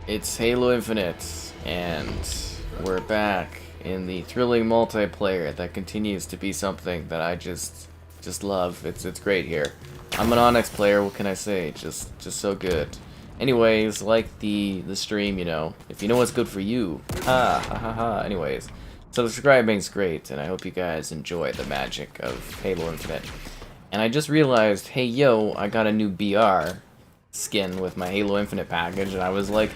It's Halo Infinite, and we're back in the thrilling multiplayer that continues to be something that I just love. It's great here. I'm an Onyx player, what can I say? Just so good. Anyways, like the stream, you know, if you know what's good for you, ha. Anyways, subscribing's great, and I hope you guys enjoy the magic of Halo Infinite. And I just realized, hey yo, I got a new BR skin with my Halo Infinite package, and I was like,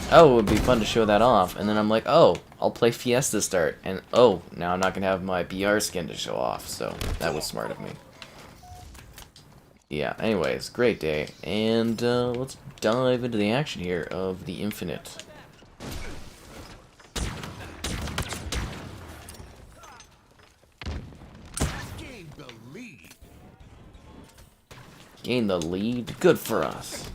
oh, it would be fun to show that off. And then I'm like, oh, I'll play Fiesta Start, and oh, now I'm not gonna have my BR skin to show off, so that was smart of me. Yeah, anyways, great day, and let's dive into the action here of the Infinite. Gain the lead, good for us.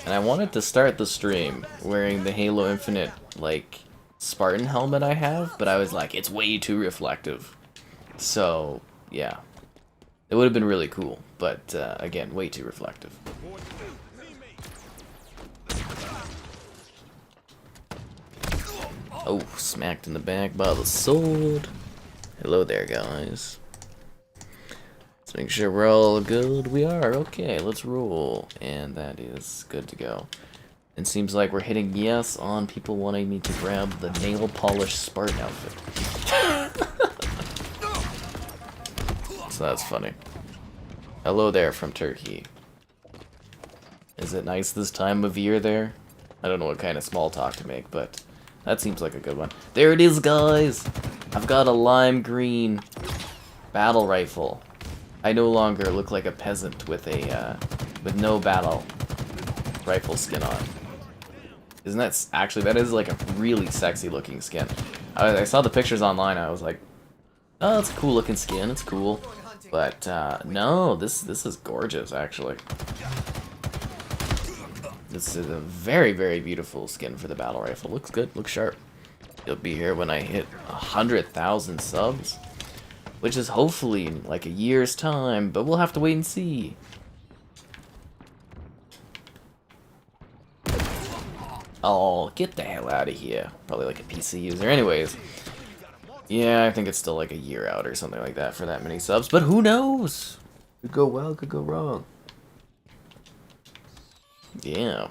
And I wanted to start the stream wearing the Halo Infinite, like, Spartan helmet I have, but I was like, it's way too reflective. So, yeah. It would have been really cool, but, again, way too reflective. Oh, smacked in the back by the sword. Hello there, guys. Let's make sure we're all good. We are. Okay, let's roll. And that is good to go. It seems like we're hitting yes on people wanting me to grab the nail polish Spartan outfit. So that's funny. Hello there from Turkey. Is it nice this time of year there? I don't know what kind of small talk to make, but that seems like a good one. There it is, guys! I've got a lime green battle rifle. I no longer look like a peasant with a with no battle rifle skin on. Isn't that actually, that is like a really sexy looking skin. I saw the pictures online. I was like, oh, it's a cool looking skin. It's cool, but no, this is gorgeous actually. This is a very beautiful skin for the battle rifle. Looks good. Looks sharp. It'll be here when I hit 100,000 subs. Which is hopefully in like a year's time, but we'll have to wait and see. Oh, get the hell out of here. Probably like a PC user. Anyways. Yeah, I think it's still like a year out or something like that for that many subs, but who knows? Could go well, could go wrong. Yeah.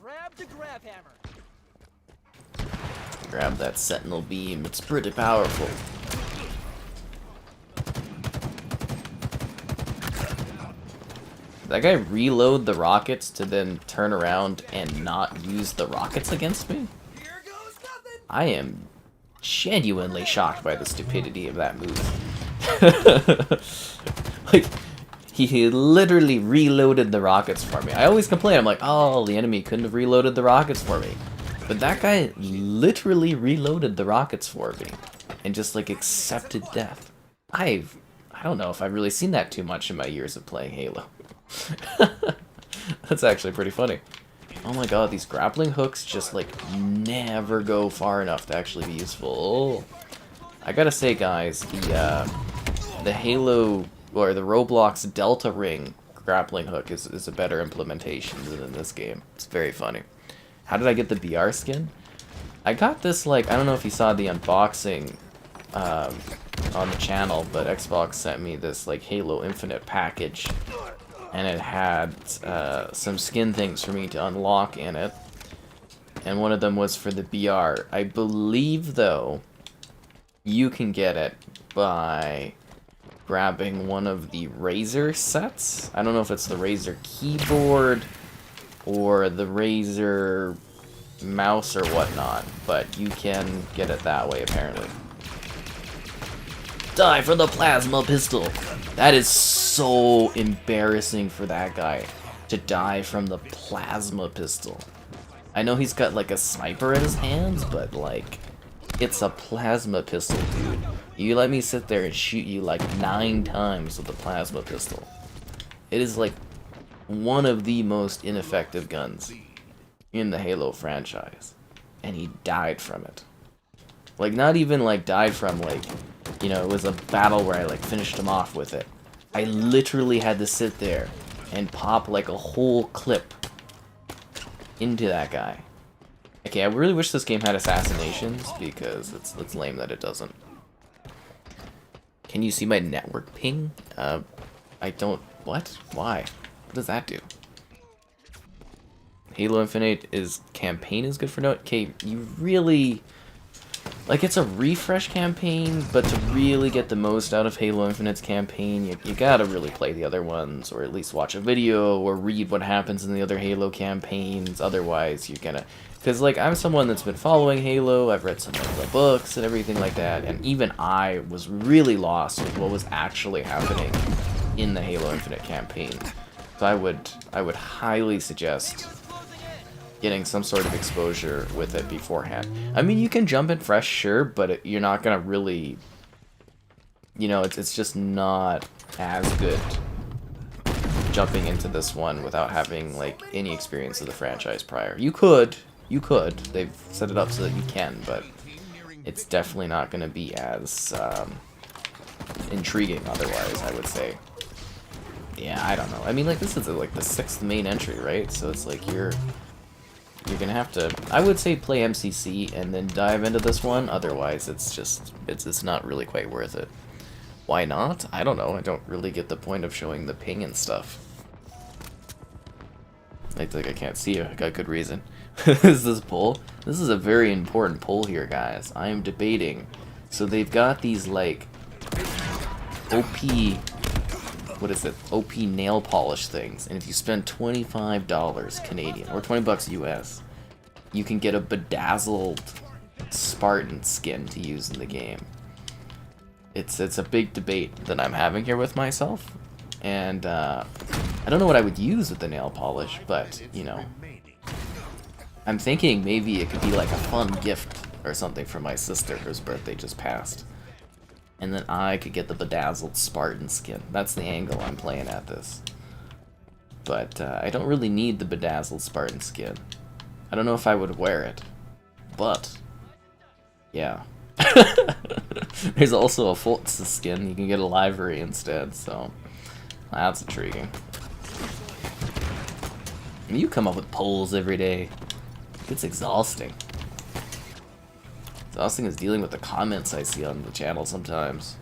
Grab the grab hammer. Grab that sentinel beam, it's pretty powerful. Did that guy reload the rockets to then turn around and not use the rockets against me? I am genuinely shocked by the stupidity of that move. Like, he literally reloaded the rockets for me. I always complain, I'm like, oh, the enemy couldn't have reloaded the rockets for me. But that guy literally reloaded the rockets for me and just like accepted death. I don't know if I've really seen that too much in my years of playing Halo. That's actually pretty funny. Oh my god, these grappling hooks just like never go far enough to actually be useful. Oh. I gotta say, guys, the Halo or the Roblox Delta Ring grappling hook is a better implementation than in this game. It's very funny. How did I get the BR skin? I got this, like, I don't know if you saw the unboxing on the channel, but Xbox sent me this, like, Halo Infinite package. And it had some skin things for me to unlock in it. And one of them was for the BR. I believe, though, you can get it by grabbing one of the Razer sets. I don't know if it's the Razer keyboard or the Razer mouse or whatnot, but you can get it that way, apparently. Die for the plasma pistol! That is so embarrassing for that guy, to die from the plasma pistol. I know he's got, like, a sniper in his hands, but, like, it's a plasma pistol, dude. You let me sit there and shoot you, like, 9 times with a plasma pistol. It is, like, one of the most ineffective guns in the Halo franchise, and he died from it. Like, not even, like, died from, like, you know, it was a battle where I, like, finished him off with it. I literally had to sit there and pop like a whole clip into that guy. Okay, I really wish this game had assassinations, because it's lame that it doesn't. Can you see my network ping? I don't... What? Why? What does that do? Halo Infinite is... Campaign is good for no... Okay, you really... Like, it's a refresh campaign, but to really get the most out of Halo Infinite's campaign, you gotta really play the other ones, or at least watch a video, or read what happens in the other Halo campaigns. Otherwise, you're gonna... Because, like, I'm someone that's been following Halo, I've read some of the books and everything like that, and even I was really lost with what was actually happening in the Halo Infinite campaign. So I would highly suggest getting some sort of exposure with it beforehand. I mean, you can jump in fresh, sure, but you're not gonna really... You know, it's just not as good jumping into this one without having, like, any experience of the franchise prior. You could. They've set it up so that you can, but it's definitely not going to be as intriguing otherwise, I would say. Yeah, I don't know. I mean, like, this is like the 6th main entry, right? So it's like you're gonna have to, I would say, play MCC and then dive into this one. Otherwise, it's not really quite worth it. Why not? I don't know. I don't really get the point of showing the ping and stuff. I think I can't see a good reason. Is this poll? This is a very important poll here, guys. I am debating. So they've got these, like, OP, what is it? OP nail polish things. And if you spend $25 Canadian, or 20 bucks US, you can get a bedazzled Spartan skin to use in the game. It's a big debate that I'm having here with myself. And, I don't know what I would use with the nail polish, but, you know, I'm thinking maybe it could be like a fun gift or something for my sister whose birthday just passed. And then I could get the bedazzled Spartan skin. That's the angle I'm playing at this. But I don't really need the bedazzled Spartan skin. I don't know if I would wear it. But, yeah. There's also a Fultz skin. You can get a livery instead, so that's intriguing. You come up with polls every day. It's exhausting. Exhausting is dealing with the comments I see on the channel sometimes.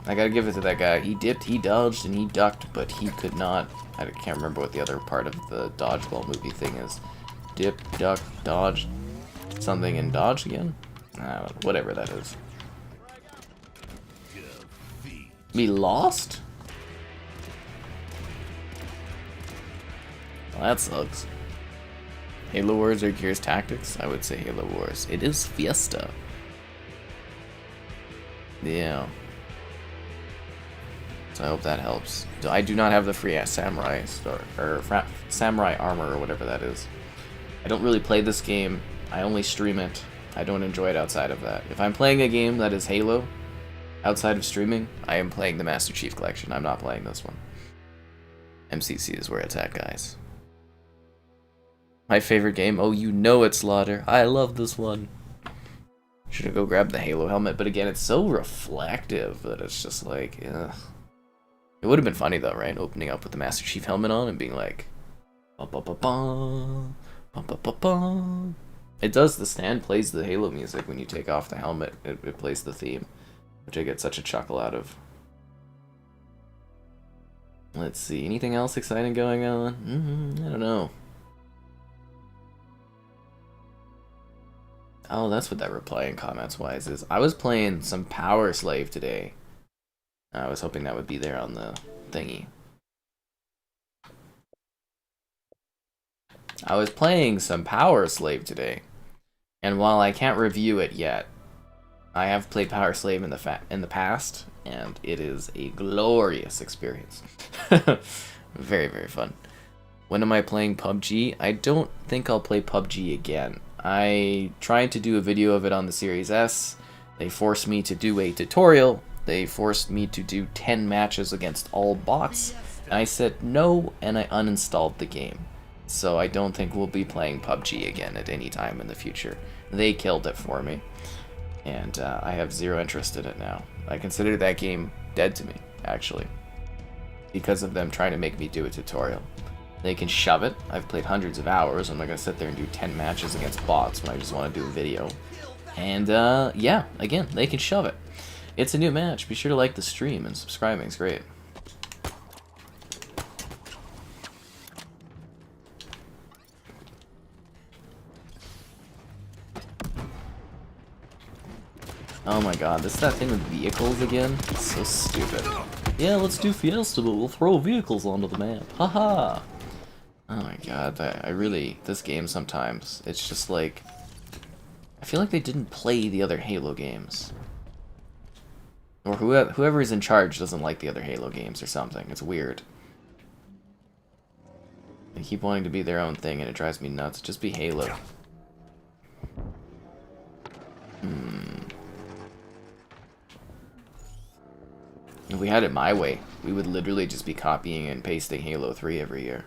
I gotta give it to that guy. He dipped, he dodged, and he ducked, but he could not... I can't remember what the other part of the dodgeball movie thing is. Dip, duck, dodge, something, and dodge again? Whatever that is. We lost? Well, that sucks. Halo Wars or Gears Tactics? I would say Halo Wars. It is Fiesta. Yeah. So I hope that helps. I do not have the free samurai samurai armor or whatever that is. I don't really play this game. I only stream it. I don't enjoy it outside of that. If I'm playing a game that is Halo, outside of streaming, I am playing the Master Chief Collection. I'm not playing this one. MCC is where it's at, guys. My favorite game? Oh, you know it's Slaughter. I love this one. Should I go grab the Halo helmet? But again, it's so reflective that it's just like, ugh. It would have been funny though, right? Opening up with the Master Chief helmet on and being like, ba ba ba ba, ba ba ba ba. It does. The stand plays the Halo music when you take off the helmet. It plays the theme, which I get such a chuckle out of. Let's see. Anything else exciting going on? I don't know. Oh, that's what that replying comments wise is. I was playing some Power Slave today. I was hoping that would be there on the thingy. I was playing some Power Slave today. And while I can't review it yet, I have played Power Slave in the past, and it is a glorious experience. Very, very fun. When am I playing PUBG? I don't think I'll play PUBG again. I tried to do a video of it on the Series S. They forced me to do a tutorial. They forced me to do 10 matches against all bots. And I said no, and I uninstalled the game. So I don't think we'll be playing PUBG again at any time in the future. They killed it for me, and I have zero interest in it now. I consider that game dead to me, actually, because of them trying to make me do a tutorial. They can shove it. I've played hundreds of hours. I'm not going to sit there and do 10 matches against bots when I just want to do a video. And yeah, again, they can shove it. It's a new match. Be sure to like the stream, and subscribing is great. Oh my god, this is that thing with vehicles again? It's so stupid. Yeah, let's do Fiesta, but we'll throw vehicles onto the map. Haha! Oh my god, I really... This game sometimes, it's just like... I feel like they didn't play the other Halo games. Or whoever is in charge doesn't like the other Halo games or something. It's weird. They keep wanting to be their own thing and it drives me nuts. Just be Halo. If we had it my way, we would literally just be copying and pasting Halo 3 every year.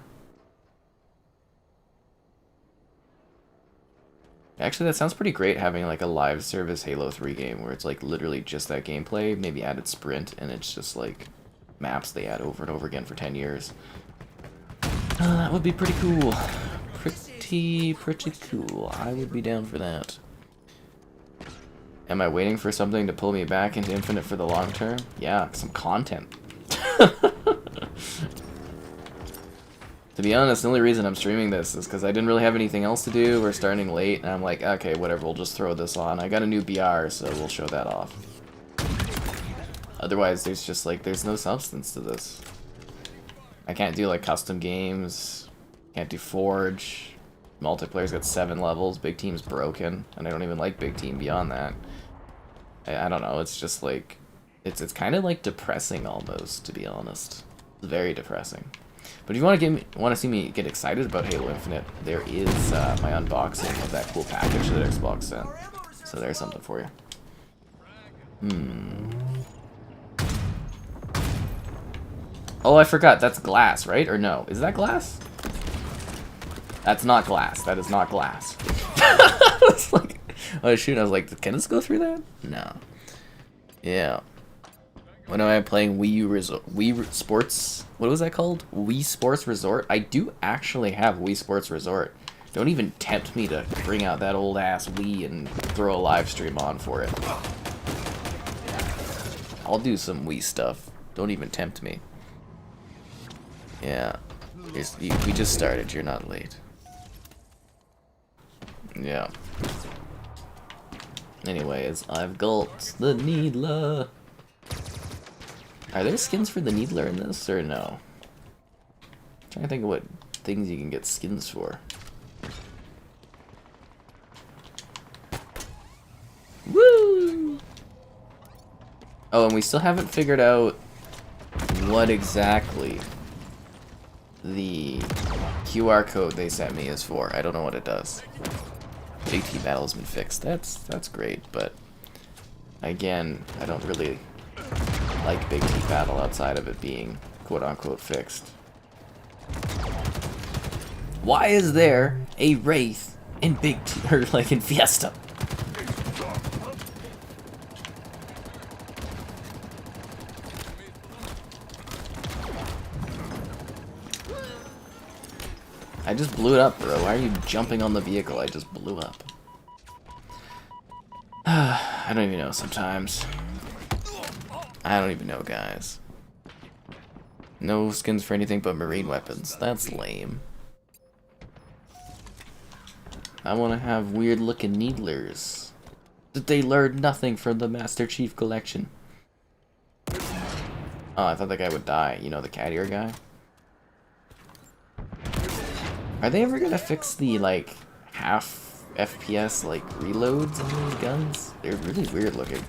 Actually, that sounds pretty great, having like a live service Halo 3 game where it's like literally just that gameplay, maybe added sprint, and it's just like maps they add over and over again for 10 years. That would be pretty cool. Pretty cool. I would be down for that. Am I waiting for something to pull me back into Infinite for the long term? Yeah, some content. To be honest, the only reason I'm streaming this is because I didn't really have anything else to do. We're starting late, and I'm like, okay, whatever, we'll just throw this on. I got a new BR, so we'll show that off. Otherwise, there's just like, there's no substance to this. I can't do like custom games, can't do Forge. Multiplayer's got 7 levels, Big Team's broken, and I don't even like Big Team beyond that. I don't know, it's just like, it's kind of like depressing almost, to be honest. It's very depressing. But if you want to see me get excited about Halo Infinite, there is my unboxing of that cool package that Xbox sent. So there's something for you. Oh, I forgot, that's glass, right? Or no? Is that glass? That's not glass. That is not glass. I was like, oh shoot, I was like, can this go through that? No. Yeah. When am I playing Wii Sports? What was that called? Wii Sports Resort? I do actually have Wii Sports Resort. Don't even tempt me to bring out that old ass Wii and throw a live stream on for it. I'll do some Wii stuff. Don't even tempt me. Yeah. We just started. You're not late. Yeah. Anyways, I've got the Needler. Are there skins for the Needler in this, or no? I'm trying to think of what things you can get skins for. Woo! Oh, and we still haven't figured out what exactly the QR code they sent me is for. I don't know what it does. Big T battle's been fixed. That's great, but again, I don't really like Big T battle outside of it being quote-unquote fixed. Why is there a Wraith in Big T, or like in Fiesta? I just blew it up, bro. Why are you jumping on the vehicle I just blew up? I don't even know sometimes. I don't even know, guys. No skins for anything but marine weapons. That's lame. I want to have weird looking Needlers. Did they learn nothing from the Master Chief Collection? Oh, I thought that guy would die. You know, the cat ear guy? Are they ever gonna fix the, like, half FPS, like, reloads on these guns? They're really weird looking.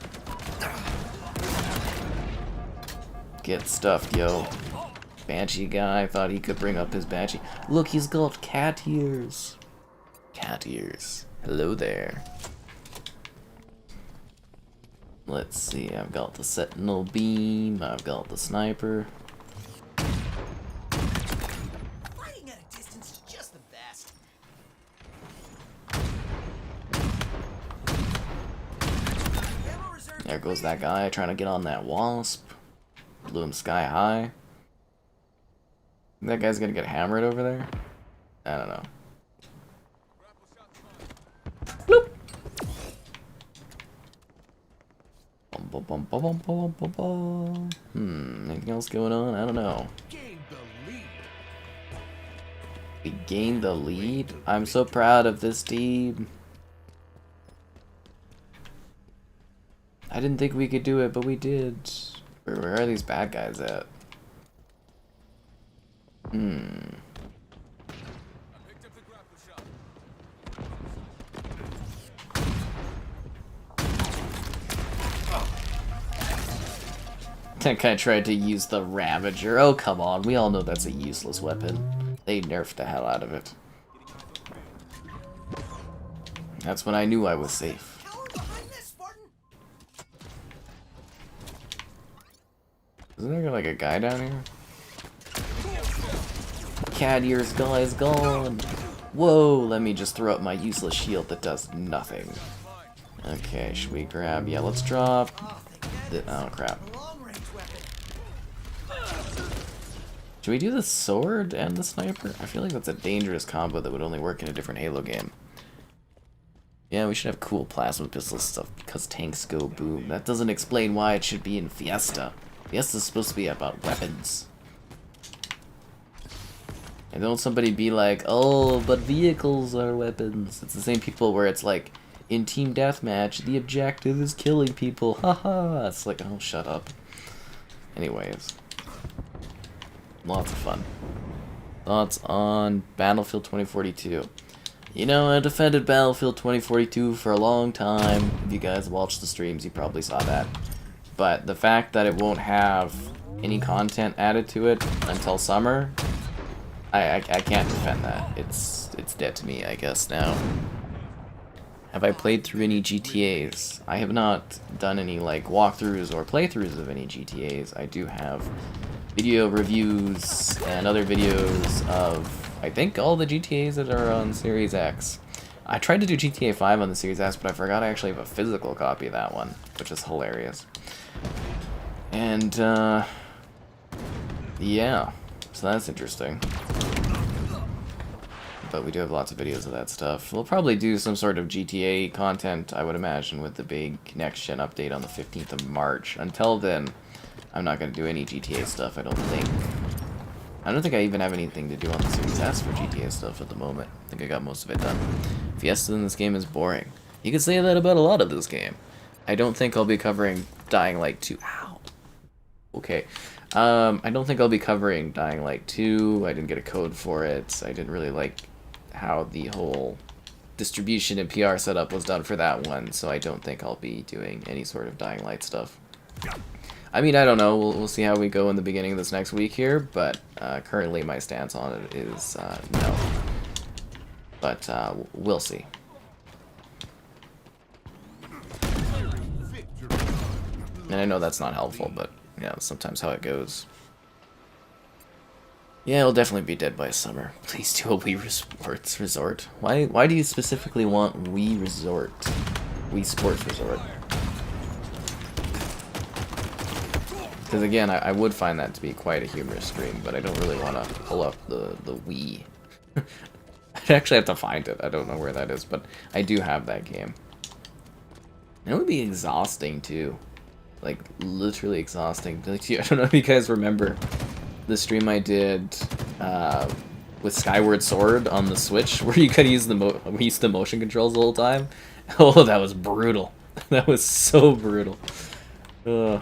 Get stuffed, yo. Banshee guy thought he could bring up his Banshee. Look, he's got cat ears. Cat ears. Hello there. Let's see, I've got the Sentinel Beam, I've got the Sniper. Captain's just the best. There goes that guy trying to get on that wasp. Blew him sky high. That guy's gonna get hammered over there? I don't know. Bloop. Anything else going on? I don't know. We gained the lead? I'm so proud of this team. I didn't think we could do it, but we did. Where are these bad guys at? That guy tried to use the Ravager. Oh, come on. We all know that's a useless weapon. They nerfed the hell out of it. That's when I knew I was safe. Isn't there like a guy down here? Cat ears guy is gone. Whoa, let me just throw up my useless shield that does nothing. Okay, should we grab? Yeah, let's drop. Oh crap. Should we do the sword and the sniper? I feel like that's a dangerous combo that would only work in a different Halo game. Yeah, we should have cool plasma pistol stuff because tanks go boom. That doesn't explain why it should be in Fiesta. Fiesta's supposed to be about weapons. And don't somebody be like, oh, but vehicles are weapons. It's the same people where it's like, in team deathmatch, the objective is killing people. Haha. It's like, oh, shut up. Anyways. Lots of fun. Thoughts on Battlefield 2042? You know, I defended Battlefield 2042 for a long time. If you guys watched the streams, you probably saw that. But the fact that it won't have any content added to it until summer, I can't defend that. It's dead to me, I guess, now. Have I played through any GTAs? I have not done any, like, walkthroughs or playthroughs of any GTAs. I do have video reviews and other videos of, I think, all the GTAs that are on Series X. I tried to do GTA 5 on the Series S, but I forgot I actually have a physical copy of that one, which is hilarious. And, yeah, so that's interesting. But we do have lots of videos of that stuff. We'll probably do some sort of GTA content, I would imagine, with the big next-gen update on the 15th of March. Until then, I'm not going to do any GTA stuff, I don't think. I don't think I even have anything to do on the Series S for GTA stuff at the moment. I think I got most of it done. Fiesta in this game is boring. You could say that about a lot of this game. I don't think I'll be covering Dying Light 2. Ow! Okay. I don't think I'll be covering Dying Light 2. I didn't get a code for it. I didn't really like how the whole distribution and PR setup was done for that one, so I don't think I'll be doing any sort of Dying Light stuff. I mean, I don't know. We'll see how we go in the beginning of this next week here, but currently my stance on it is no. But we'll see. And I know that's not helpful, but yeah, sometimes how it goes. Yeah, it'll definitely be dead by summer. Please do a Wii Sports Resort. Why do you specifically want Wii Resort? Wii Sports Resort? Because again, I would find that to be quite a humorous stream, but I don't really want to pull up the Wii. I'd actually have to find it. I don't know where that is, but I do have that game. And it would be exhausting too. Like, literally exhausting. I don't know if you guys remember the stream I did with Skyward Sword on the Switch, where you could use the motion controls the whole time. Oh, that was brutal. That was so brutal. Ugh.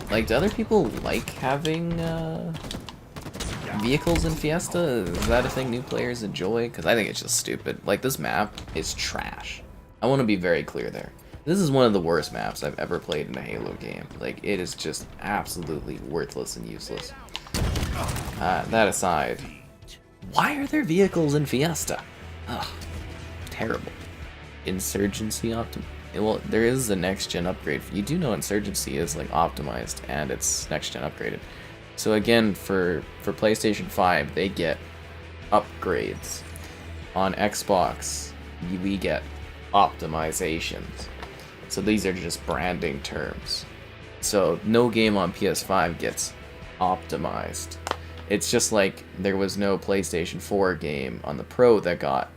Like, do other people like having vehicles in Fiesta? Is that a thing new players enjoy? Because I think it's just stupid. Like, this map is trash. I want to be very clear there. This is one of the worst maps I've ever played in a Halo game. Like, it is just absolutely worthless and useless. That aside, why are there vehicles in Fiesta? Ugh, terrible. Insurgency Well, there is a next-gen upgrade. You do know Insurgency is like optimized and it's next-gen upgraded. So again, for PlayStation 5, they get upgrades. On Xbox, we get optimizations. So these are just branding terms. So no game on PS5 gets optimized. It's just like there was no PlayStation 4 game on the Pro that got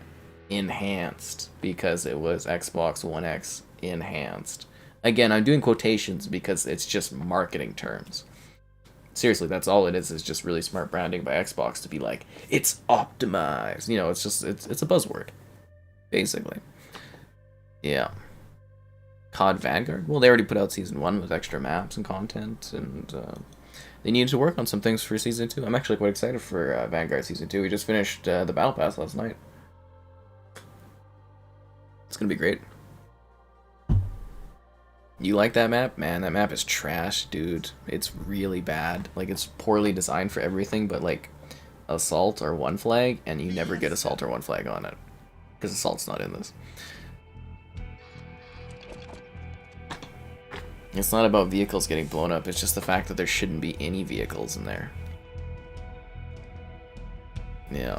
enhanced because it was Xbox One X enhanced. Again, I'm doing quotations because it's just marketing terms. Seriously, that's all it is just really smart branding by Xbox to be like, it's optimized. You know, it's just, it's a buzzword, basically. Yeah. COD Vanguard? Well, they already put out Season 1 with extra maps and content, and they need to work on some things for Season 2. I'm actually quite excited for Vanguard Season 2. We just finished the Battle Pass last night. It's gonna be great. You like that map? Man, that map is trash, dude. It's really bad. Like, it's poorly designed for everything but, like, Assault or One Flag, and you never get Assault or One Flag on it. Because Assault's not in this. It's not about vehicles getting blown up, it's just the fact that there shouldn't be any vehicles in there. Yeah.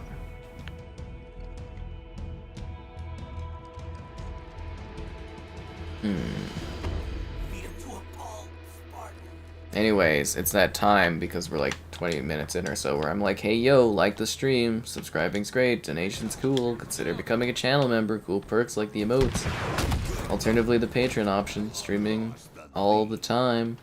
Anyways, it's that time, because we're like 20 minutes in or so, where I'm like, hey yo, like the stream, subscribing's great, donation's cool, consider becoming a channel member, cool perks like the emotes. Alternatively, the Patreon option, streaming all the time.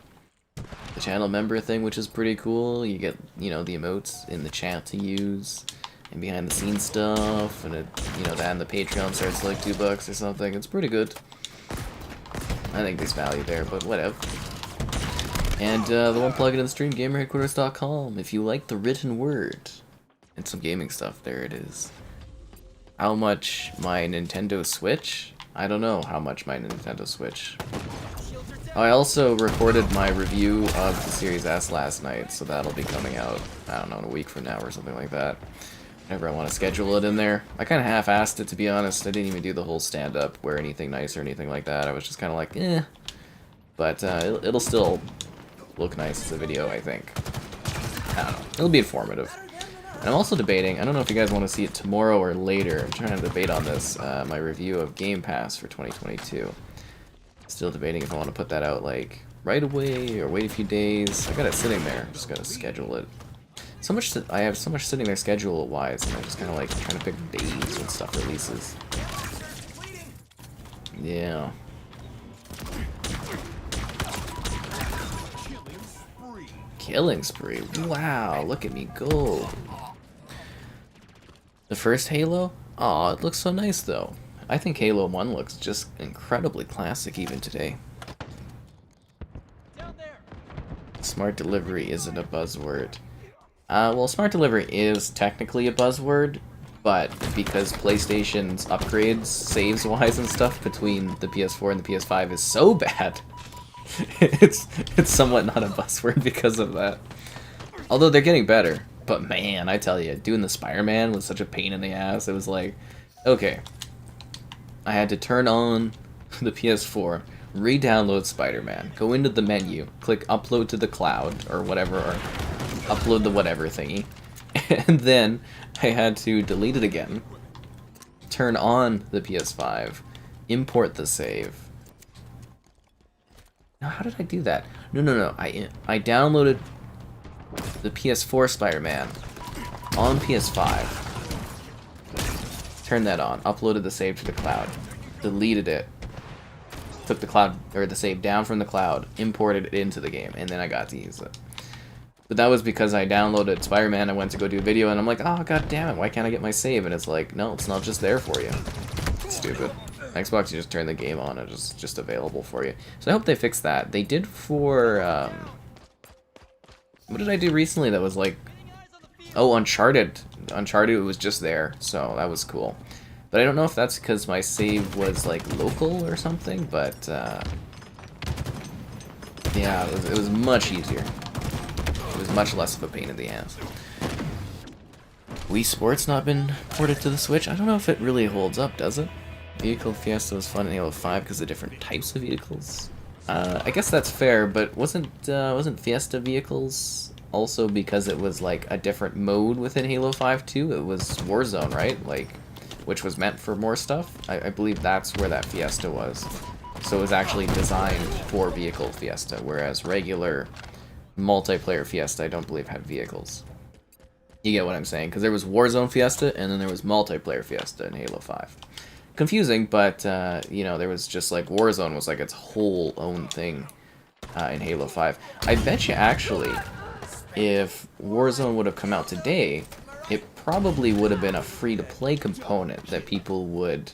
The channel member thing, which is pretty cool, you get, you know, the emotes in the chat to use, and behind the scenes stuff, and it, you know, that and the Patreon starts like $2 or something, it's pretty good. I think there's value there, but whatever. And the one plugin in the stream, gamerheadquarters.com. If you like the written word and some gaming stuff, there it is. How much my Nintendo Switch? I don't know how much my Nintendo Switch. I also recorded my review of the Series S last night, so that'll be coming out, I don't know, in a week from now or something like that. Whenever I want to schedule it in there. I kind of half-assed it, to be honest. I didn't even do the whole stand-up, wear anything nice or anything like that. I was just kind of like, eh. But it'll still look nice as a video, I think. I don't know. It'll be informative. And I'm also debating, I don't know if you guys want to see it tomorrow or later. I'm trying to debate on this, my review of Game Pass for 2022. Still debating if I want to put that out, like, right away or wait a few days. I got it sitting there. Just gotta schedule it. So much I have so much sitting there schedule-wise, and I'm just kind of like trying to pick days when stuff releases. Yeah. Killing spree. Wow, look at me go. The first Halo? Aw, it looks so nice though. I think Halo 1 looks just incredibly classic even today. Smart delivery isn't a buzzword. Well, smart delivery is technically a buzzword, but because PlayStation's upgrades, saves-wise and stuff, between the PS4 and the PS5 is so bad, it's somewhat not a buzzword because of that. Although they're getting better, but man, I tell you, doing the Spider-Man was such a pain in the ass. It was like, okay, I had to turn on the PS4, re-download Spider-Man, go into the menu, click upload to the cloud, or whatever, or upload the whatever thingy, and then I had to delete it again, turn on the PS5, import the save. Now, how did I do that? No. I downloaded the PS4 Spider-Man on PS5, turned that on, uploaded the save to the cloud, deleted it, took the cloud or the save down from the cloud, imported it into the game, and then I got to use it. But that was because I downloaded Spider-Man, I went to go do a video, and I'm like, oh god damn it, why can't I get my save? And it's like, no, it's not just there for you. Stupid. Xbox, you just turn the game on and it's just available for you. So I hope they fix that. They did for, what did I do recently that was like, oh, Uncharted. Uncharted was just there, so that was cool. But I don't know if that's because my save was like local or something, but yeah, it was much easier. It was much less of a pain in the ass. Wii Sports not been ported to the Switch? I don't know if it really holds up, does it? Vehicle Fiesta was fun in Halo 5 because of different types of vehicles. I guess that's fair, but wasn't Fiesta vehicles also because it was like a different mode within Halo 5 too? It was Warzone, right? Like, which was meant for more stuff. I believe that's where that Fiesta was. So it was actually designed for Vehicle Fiesta, whereas regular multiplayer Fiesta I don't believe had vehicles. You get what I'm saying? Because there was Warzone Fiesta, and then there was multiplayer Fiesta in Halo 5. Confusing, but, you know, there was just, like, Warzone was, like, its whole own thing in Halo 5. I bet you, actually, if Warzone would have come out today, it probably would have been a free-to-play component that people would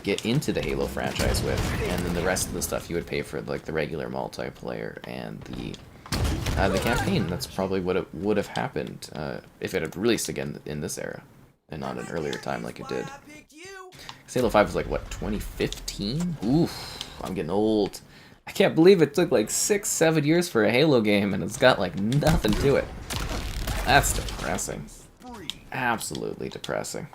get into the Halo franchise with, and then the rest of the stuff you would pay for, like, the regular multiplayer and the campaign. That's probably what it would have happened if it had released again in this era, and not an earlier time like it did. Halo 5 was like, what, 2015? Oof, I'm getting old. I can't believe it took like 6-7 years for a Halo game and it's got like nothing to it. That's depressing. Absolutely depressing.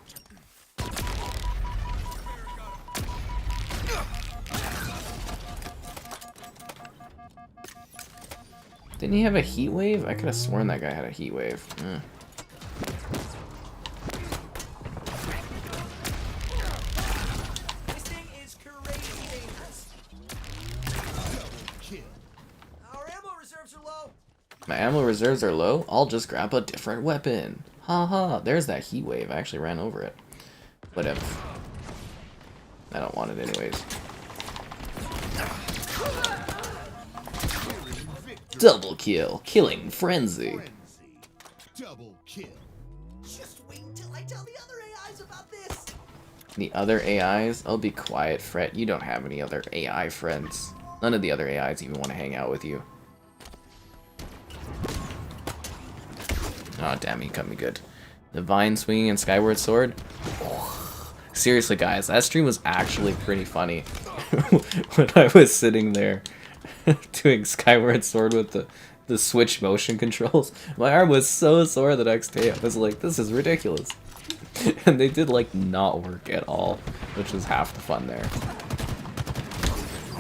Didn't he have a heat wave? I could have sworn that guy had a heat wave. My ammo reserves are low? I'll just grab a different weapon. Haha, there's that heat wave. I actually ran over it. Whatever. I don't want it anyways. Double kill. Killing frenzy. Double kill. Just wait until I tell the other AIs about this. The other AIs? Oh, be quiet, Fret. You don't have any other AI friends. None of the other AIs even want to hang out with you. Oh, damn, he cut me good. The vine swinging and skyward sword? Seriously, guys, that stream was actually pretty funny. When I was sitting there doing skyward sword with the switch motion controls, my arm was so sore the next day. I was like, this is ridiculous. And they did, like, not work at all, which was half the fun there.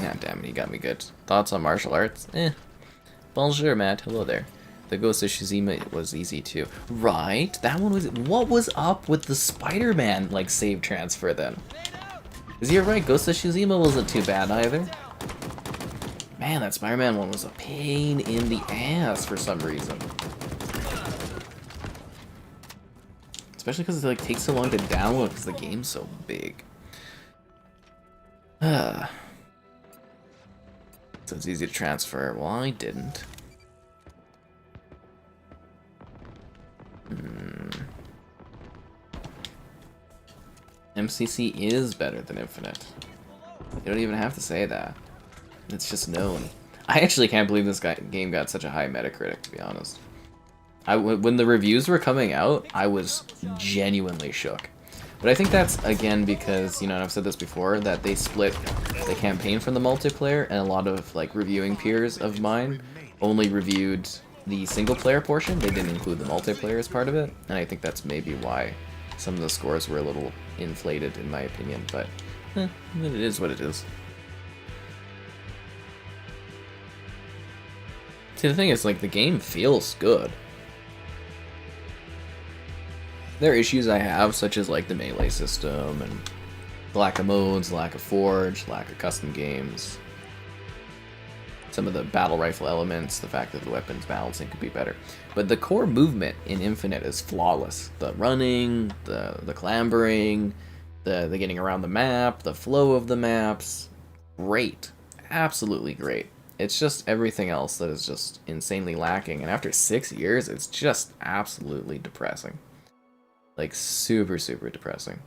God damn it, he got me good. Thoughts on martial arts? Bonjour, Matt. Hello there. The Ghost of Tsushima was easy too. Right? That one was... What was up with the Spider-Man, like, save transfer then? Is he right? Ghost of Tsushima wasn't too bad either. Man, that Spider-Man one was a pain in the ass for some reason. Especially because it, like, takes so long to download because the game's so big. So it's easy to transfer. Well, I didn't. MCC is better than Infinite. You don't even have to say that. It's just known. I actually can't believe this game got such a high Metacritic, to be honest. When the reviews were coming out, I was genuinely shook. But I think that's, again, because, you know, and I've said this before, that they split the campaign from the multiplayer, and a lot of, like, reviewing peers of mine only reviewed the single-player portion. They didn't include the multiplayer as part of it, and I think that's maybe why some of the scores were a little inflated, in my opinion, but it is what it is. See, the thing is, like, the game feels good. There are issues I have, such as, like, the melee system, and the lack of modes, lack of forge, lack of custom games. Some of the battle rifle elements, the fact that the weapons balancing could be better. But the core movement in Infinite is flawless. The running, the clambering, the getting around the map, the flow of the maps. Great. Absolutely great. It's just everything else that is just insanely lacking. And after 6 years, it's just absolutely depressing. Like, super, super depressing.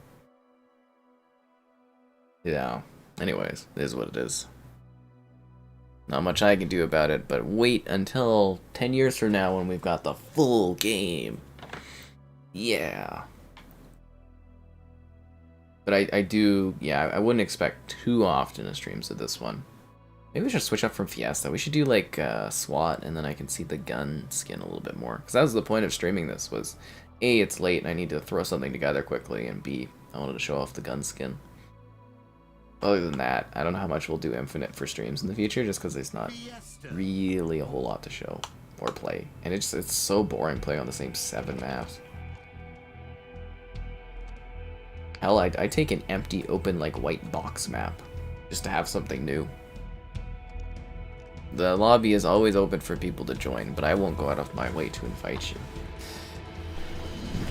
Yeah. Anyways, it is what it is. Not much I can do about it, but wait until 10 years from now when we've got the full game. Yeah. But I do, yeah, I wouldn't expect too often a streams of this one. Maybe we should switch up from Fiesta. We should do, like, SWAT, and then I can see the gun skin a little bit more. Because that was the point of streaming this, was A, it's late, and I need to throw something together quickly, and B, I wanted to show off the gun skin. Other than that, I don't know how much we'll do Infinite for streams in the future, just because there's not really a whole lot to show or play. And it's so boring playing on the same 7 maps. Hell, I'd take an empty, open, like, white box map, just to have something new. The lobby is always open for people to join, but I won't go out of my way to invite you.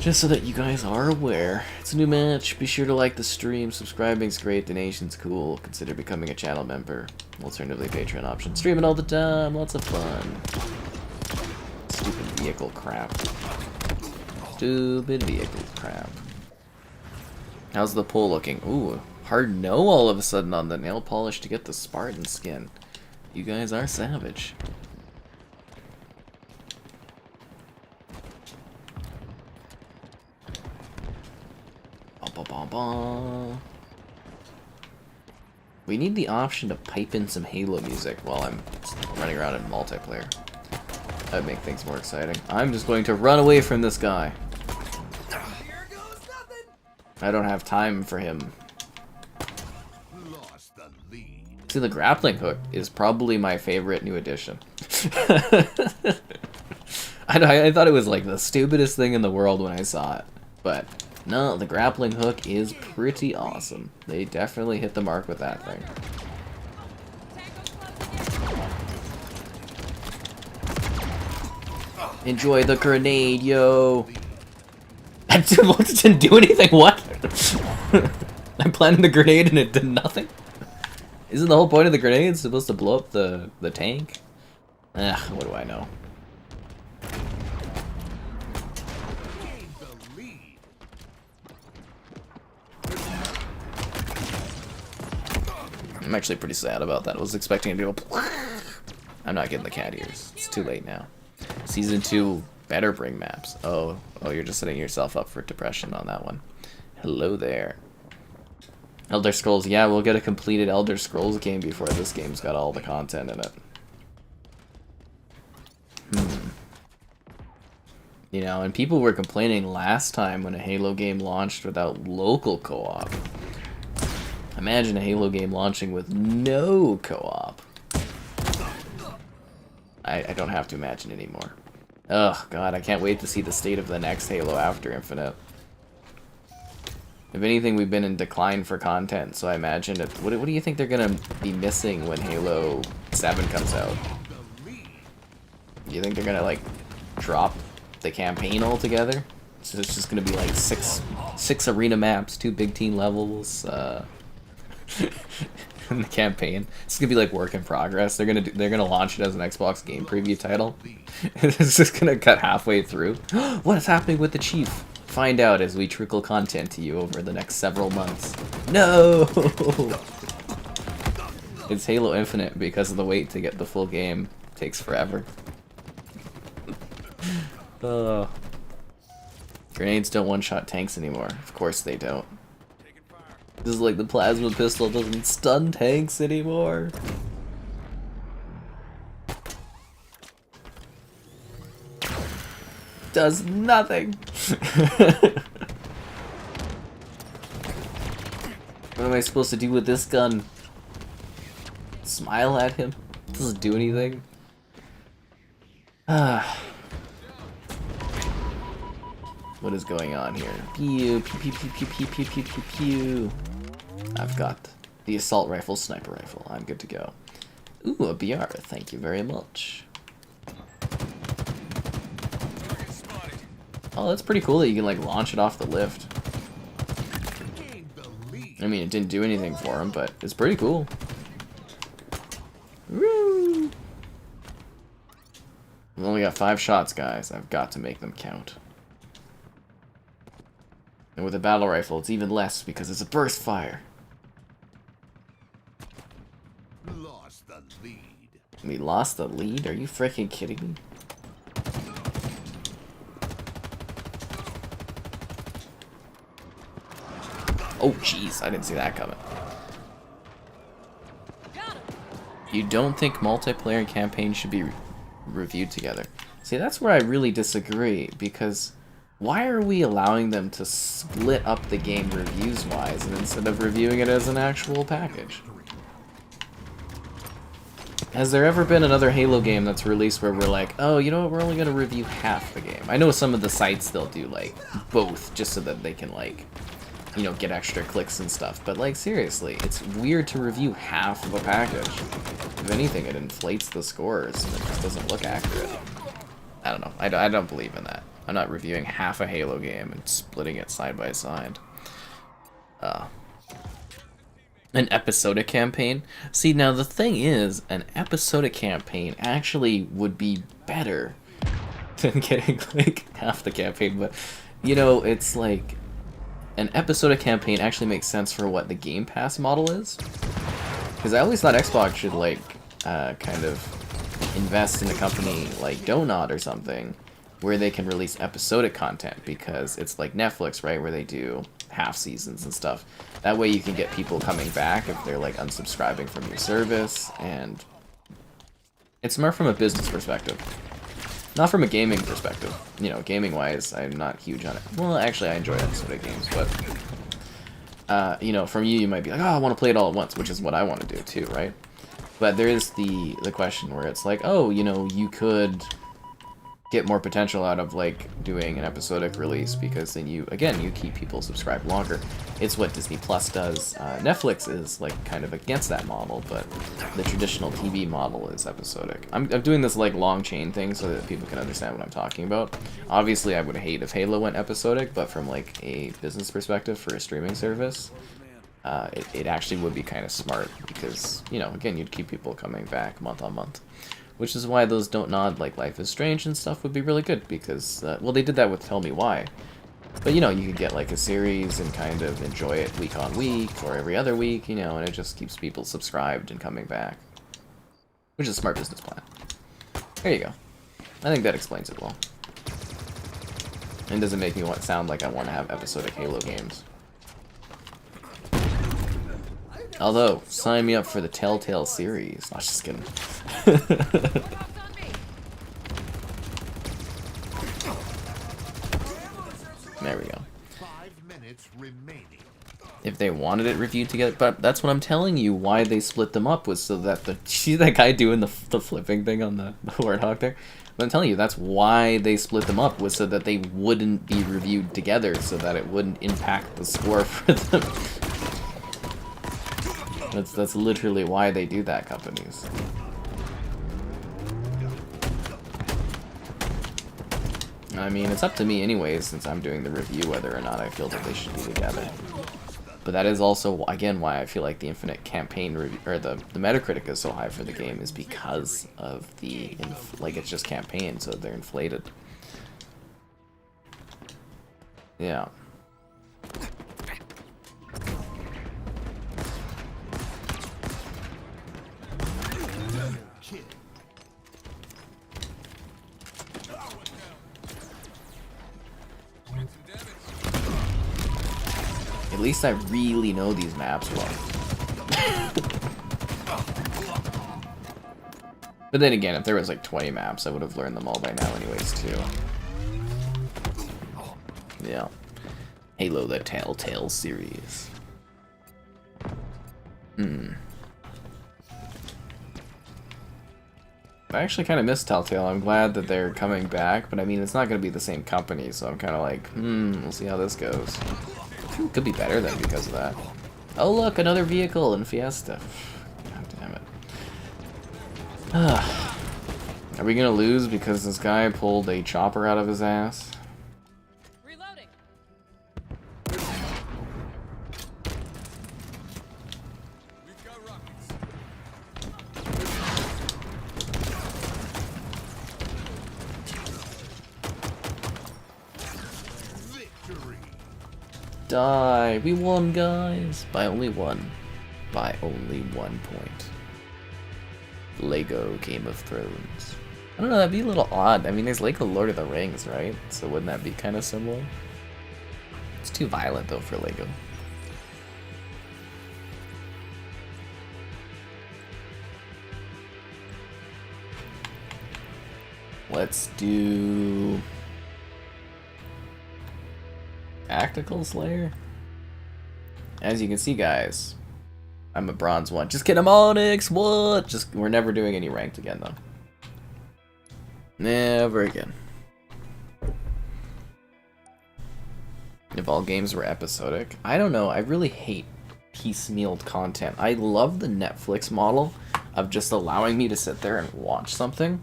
Just so that you guys are aware. It's a new match. Be sure to like the stream. Subscribing's great. Donation's cool. Consider becoming a channel member. Alternatively, Patreon option. Streaming all the time. Lots of fun. Stupid vehicle crap. Stupid vehicle crap. How's the pull looking? Ooh, hard no all of a sudden on the nail polish to get the Spartan skin. You guys are savage. We need the option to pipe in some Halo music while I'm running around in multiplayer. That'd make things more exciting. I'm just going to run away from this guy. Here goes nothing. I don't have time for him. Lost the lead. See, the grappling hook is probably my favorite new addition. I thought it was like the stupidest thing in the world when I saw it, but no, the grappling hook is pretty awesome. They definitely hit the mark with that thing. Enjoy the grenade, yo! That didn't do anything, what? I planted the grenade and it did nothing? Isn't the whole point of the grenade supposed to blow up the tank? Ugh, what do I know? I'm actually pretty sad about that. I was expecting to do a... I'm not getting the cat ears. It's too late now. Season 2 better bring maps. Oh, you're just setting yourself up for depression on that one. Hello there. Elder Scrolls. Yeah, we'll get a completed Elder Scrolls game before this game's got all the content in it. You know, and people were complaining last time when a Halo game launched without local co-op. Imagine a Halo game launching with no co-op. I don't have to imagine anymore. Ugh, God, I can't wait to see the state of the next Halo after Infinite. If anything, we've been in decline for content, so I imagine it. What do you think they're gonna be missing when Halo 7 comes out? You think they're gonna, like, drop the campaign altogether? So it's just gonna be like six arena maps, 2 big team levels, in the campaign. It's gonna be like work in progress. They're gonna launch it as an Xbox game preview title. It's just gonna cut halfway through. What is happening with the Chief? Find out as we trickle content to you over the next several months. No! It's Halo Infinite because of the wait to get the full game. Takes forever. Grenades don't one-shot tanks anymore. Of course they don't. This is like the plasma pistol doesn't stun tanks anymore. Does nothing. What am I supposed to do with this gun? Smile at him? Doesn't do anything. What is going on here? Pew, pew, pew, pew, pew, pew, pew, pew, pew, pew. I've got the assault rifle, sniper rifle. I'm good to go. Ooh, a BR. Thank you very much. Oh, that's pretty cool that you can, like, launch it off the lift. I mean, it didn't do anything for him, but it's pretty cool. Woo! I've only got 5 shots, guys. I've got to make them count. And with a battle rifle, it's even less because it's a burst fire. Lost the lead. We lost the lead? Are you freaking kidding me? Oh, jeez, I didn't see that coming. You don't think multiplayer and campaign should be reviewed together? See, that's where I really disagree, because Why are we allowing them to split up the game reviews-wise and instead of reviewing it as an actual package? Has there ever been another Halo game that's released where we're like, oh, you know what, we're only going to review half the game? I know some of the sites they'll do, like, both, just so that they can, like, you know, get extra clicks and stuff. But, like, seriously, it's weird to review half of a package. If anything, it inflates the scores, and it just doesn't look accurate. I don't know. I don't believe in that. I'm not reviewing half a Halo game and splitting it side by side. An episodic campaign? See, now the thing is, an episodic campaign actually would be better than getting, like, half the campaign, but, you know, it's like, an episodic campaign actually makes sense for what the Game Pass model is. Because I always thought Xbox should, like, kind of invest in a company like Donut or something, where they can release episodic content, because it's like Netflix, right, where they do half seasons and stuff. That way you can get people coming back if they're like unsubscribing from your service, and it's more from a business perspective, not from a gaming perspective. You know, gaming wise, I'm not huge on it. Well, actually I enjoy episodic games, but you know, from you might be like, oh, I want to play it all at once, which is what I want to do too, right? But there is the question where it's like, oh, you know, you could get more potential out of, like, doing an episodic release, because then you keep people subscribed longer. It's what Disney Plus does. Netflix is, like, kind of against that model, but the traditional TV model is episodic. I'm doing this, like, long chain thing so that people can understand what I'm talking about. Obviously, I would hate if Halo went episodic, but from, like, a business perspective for a streaming service, it actually would be kind of smart, because, you know, again, you'd keep people coming back month on month. Which is why those Don't Nod, like Life is Strange and stuff, would be really good, because, well, they did that with Tell Me Why. But, you know, you could get, like, a series and kind of enjoy it week on week, or every other week, you know, and it just keeps people subscribed and coming back. Which is a smart business plan. There you go. I think that explains it well. And doesn't make me sound like I want to have episodic Halo games. Although, sign me up for the Telltale series. I was just kidding. There we go. 5 minutes remaining. If they wanted it reviewed together, but that's what I'm telling you, why they split them up was so that see that guy doing the flipping thing on the Warthog there? But I'm telling you, that's why they split them up, was so that they wouldn't be reviewed together, so that it wouldn't impact the score for them. That's literally why they do that, companies. I mean, it's up to me anyways, since I'm doing the review, whether or not I feel that they should be together. But that is also, again, why I feel like the Infinite Campaign review, or the Metacritic is so high for the game, is because of the, like, it's just campaign, so they're inflated. Yeah. At least I really know these maps well. But then again, if there was like 20 maps, I would have learned them all by now anyways, too. Yeah. Halo the Telltale series. I actually kind of miss Telltale. I'm glad that they're coming back, but I mean, it's not going to be the same company, so I'm kind of like, we'll see how this goes. It could be better then because of that. Oh look, another vehicle in Fiesta. God damn it. Are we gonna lose because this guy pulled a chopper out of his ass? Reloading. We've got rockets. Victory. Die! We won, guys! By only one. By only 1 point. Lego Game of Thrones. I don't know, that'd be a little odd. I mean, there's Lego Lord of the Rings, right? So wouldn't that be kind of similar? It's too violent, though, for Lego. Let's do... Tactical Slayer. As you can see, guys, I'm a bronze 1. Just kidding, I'm Onyx. What? Just we're never doing any ranked again, though. Never again. If all games were episodic, I don't know. I really hate piecemealed content. I love the Netflix model of just allowing me to sit there and watch something.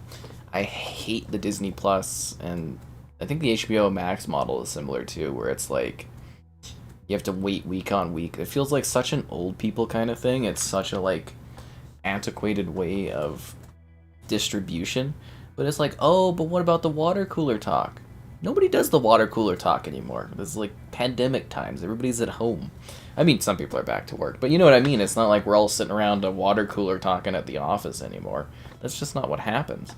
I hate the Disney Plus, and I think the HBO Max model is similar too, where it's like you have to wait week on week. It feels like such an old people kind of thing. It's such a like antiquated way of distribution. But it's like, oh, but what about the water cooler talk? Nobody does the water cooler talk anymore. It's like pandemic times. Everybody's at home. I mean, some people are back to work, but you know what I mean? It's not like we're all sitting around a water cooler talking at the office anymore. That's just not what happens.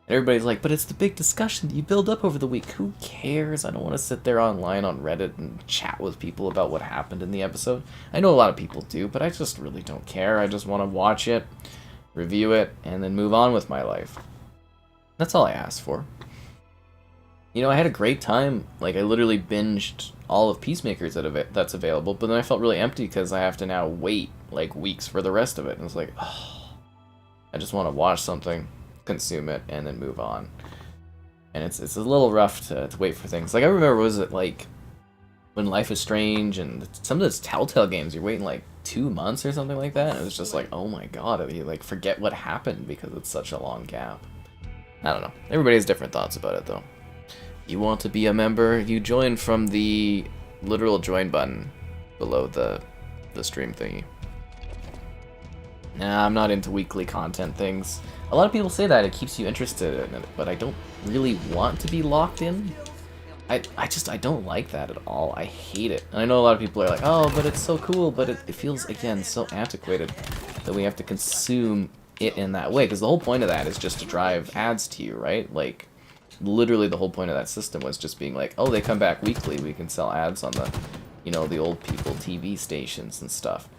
And everybody's like, but it's the big discussion that you build up over the week. Who cares? I don't want to sit there online on Reddit and chat with people about what happened in the episode. I know a lot of people do, but I just really don't care. I just want to watch it, review it, and then move on with my life. That's all I asked for. You know, I had a great time. Like, I literally binged all of Peacemakers that's available, but then I felt really empty because I have to now wait, like, weeks for the rest of it. And it's like, oh, I just want to watch something, consume it, and then move on. And it's a little rough to wait for things. Like, I remember, was it, like, when Life is Strange and some of those Telltale games, you're waiting, like, 2 months or something like that. And it was just like, oh my god, you, like, forget what happened because it's such a long gap. I don't know. Everybody has different thoughts about it, though. You want to be a member, you join from the literal join button below the stream thingy. Nah, I'm not into weekly content things. A lot of people say that, it keeps you interested in it, but I don't really want to be locked in. I don't like that at all. I hate it. And I know a lot of people are like, oh, but it's so cool, but it feels, again, so antiquated that we have to consume it in that way, because the whole point of that is just to drive ads to you, right? Like, literally the whole point of that system was just being like, oh, they come back weekly, we can sell ads on the, you know, the old people TV stations and stuff.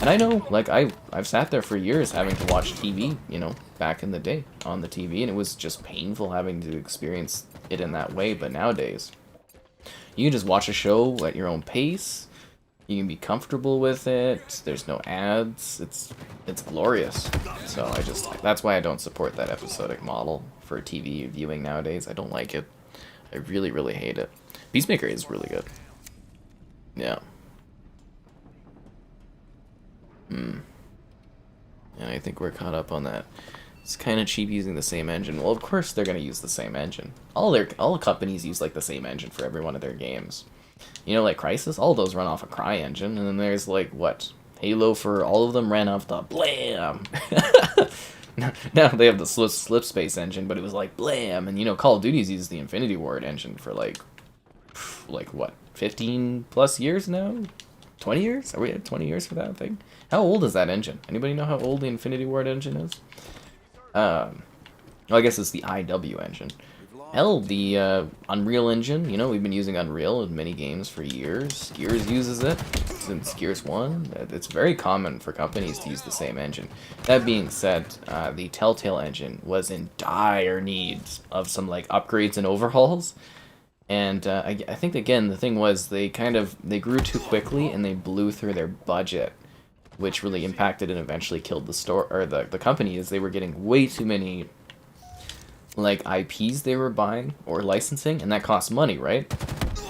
And I know, like, I've sat there for years having to watch TV, you know, back in the day on the TV, and it was just painful having to experience it in that way. But nowadays, you can just watch a show at your own pace. You can be comfortable with it. There's no ads. It's glorious. So that's why I don't support that episodic model for TV viewing nowadays. I don't like it. I really, really hate it. Peacemaker is really good. Yeah. And I think we're caught up on that. It's kind of cheap using the same engine. Well, of course they're going to use the same engine. All companies use like the same engine for every one of their games. You know, like Crysis, all those run off a Cry engine, and then there's like what? Halo for all of them ran off the Blam. Now they have the slip space engine, but it was like Blam, and you know, Call of Duty's uses the Infinity Ward engine for like what? 15 plus years now? 20 years? Are we at 20 years for that thing? How old is that engine? Anybody know how old the Infinity Ward engine is? Well, I guess it's the IW engine. Hell, the Unreal engine, you know, we've been using Unreal in many games for years. Gears uses it since Gears 1. It's very common for companies to use the same engine. That being said, the Telltale engine was in dire needs of some like upgrades and overhauls. And I think, again, the thing was they grew too quickly and they blew through their budget, which really impacted and eventually killed the store, or the company, as they were getting way too many like IPs they were buying or licensing, and that costs money, right?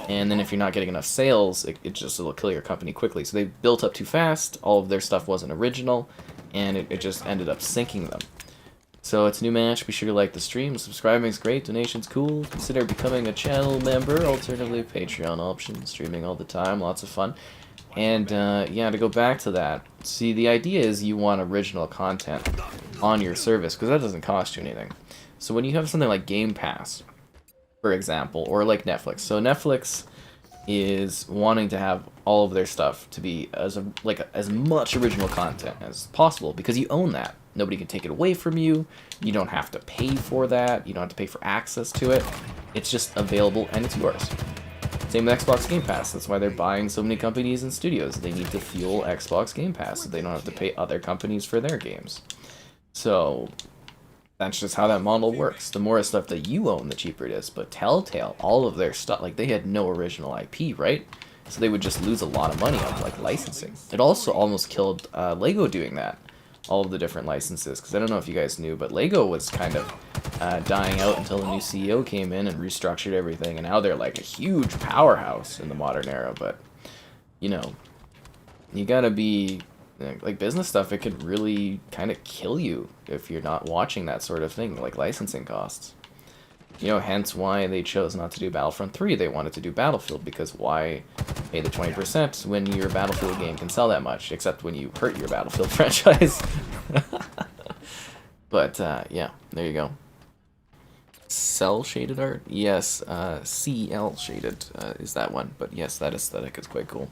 And then if you're not getting enough sales, it'll kill your company quickly. So they built up too fast, all of their stuff wasn't original, and it just ended up sinking them. So it's a new match, be sure to like the stream, subscribing is great, donation's cool, consider becoming a channel member, alternatively Patreon option, streaming all the time, lots of fun. And yeah, to go back to that, see, the idea is you want original content on your service, because that doesn't cost you anything. So when you have something like Game Pass, for example, or like Netflix, so Netflix is wanting to have all of their stuff to be as much original content as possible, because you own that. Nobody can take it away from you. You don't have to pay for that. You don't have to pay for access to it. It's just available and it's yours. Same with Xbox Game Pass. That's why they're buying so many companies and studios. They need to fuel Xbox Game Pass so they don't have to pay other companies for their games. So that's just how that model works. The more stuff that you own, the cheaper it is. But Telltale, all of their stuff, like, they had no original IP, right? So they would just lose a lot of money on like licensing. It also almost killed Lego doing that. All of the different licenses, because I don't know if you guys knew, but Lego was kind of dying out until a new CEO came in and restructured everything, and now they're like a huge powerhouse in the modern era. But you know, you gotta be like business stuff. It could really kind of kill you if you're not watching that sort of thing, like licensing costs. You know, hence why they chose not to do Battlefront 3. They wanted to do Battlefield, because why pay the 20% when your Battlefield game can sell that much, except when you hurt your Battlefield franchise. But, yeah, there you go. Cell shaded art? Yes, CL shaded is that one. But yes, that aesthetic is quite cool.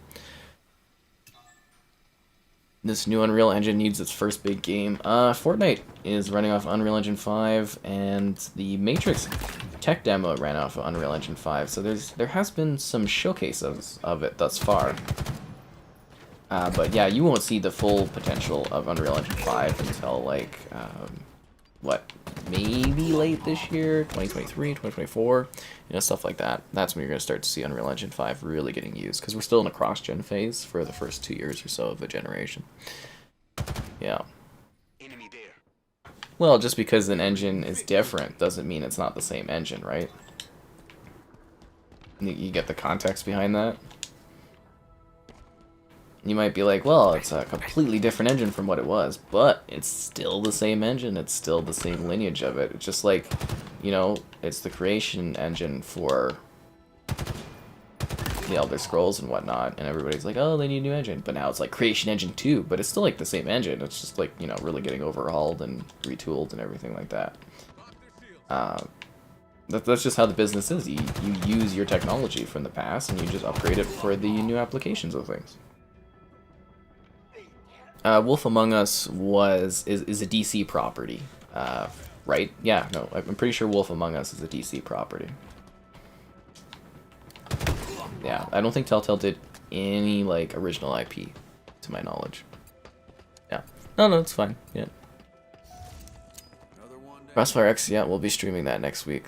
This new Unreal Engine needs its first big game. Fortnite is running off Unreal Engine 5, and the Matrix tech demo ran off of Unreal Engine 5, so there has been some showcases of it thus far. But yeah, you won't see the full potential of Unreal Engine 5 until, like, what, maybe late this year, 2023, 2024, you know, stuff like that. That's when you're going to start to see Unreal Engine 5 really getting used, because we're still in a cross-gen phase for the first 2 years or so of a generation. Yeah. Well, just because an engine is different doesn't mean it's not the same engine, right? You get the context behind that? You might be like, well, it's a completely different engine from what it was, but it's still the same engine, it's still the same lineage of it. It's just like, you know, it's the creation engine for the Elder Scrolls and whatnot, and everybody's like, oh, they need a new engine, but now it's like Creation Engine 2, but it's still like the same engine, it's just like, you know, really getting overhauled and retooled and everything like that. That's just how the business is. You use your technology from the past, and you just upgrade it for the new applications of things. Wolf Among Us is a DC property, right? Yeah, no, I'm pretty sure Wolf Among Us is a DC property. Yeah, I don't think Telltale did any, like, original IP, to my knowledge. Yeah. No, it's fine. Yeah. Crossfire X, yeah, we'll be streaming that next week.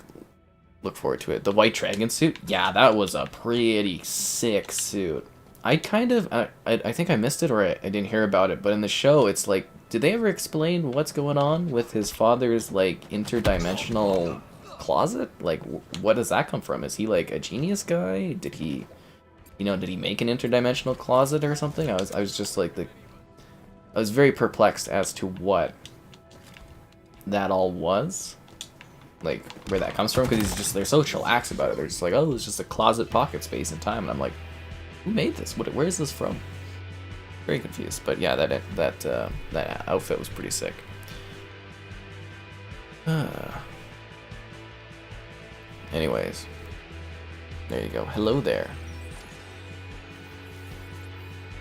Look forward to it. The White Dragon suit? Yeah, that was a pretty sick suit. I kind of, I think I missed it, or I didn't hear about it, but in the show, it's like, did they ever explain what's going on with his father's, like, interdimensional closet? Like, what does that come from? Is he, like, a genius guy? Did he, you know, did he make an interdimensional closet or something? I was just, like, I was very perplexed as to what that all was. Like, where that comes from, because they're so chillax about it. They're just like, oh, it's just a closet pocket space in time, and I'm like, who made this? Where is this from? Very confused, but yeah, that outfit was pretty sick. Anyways, there you go. Hello there.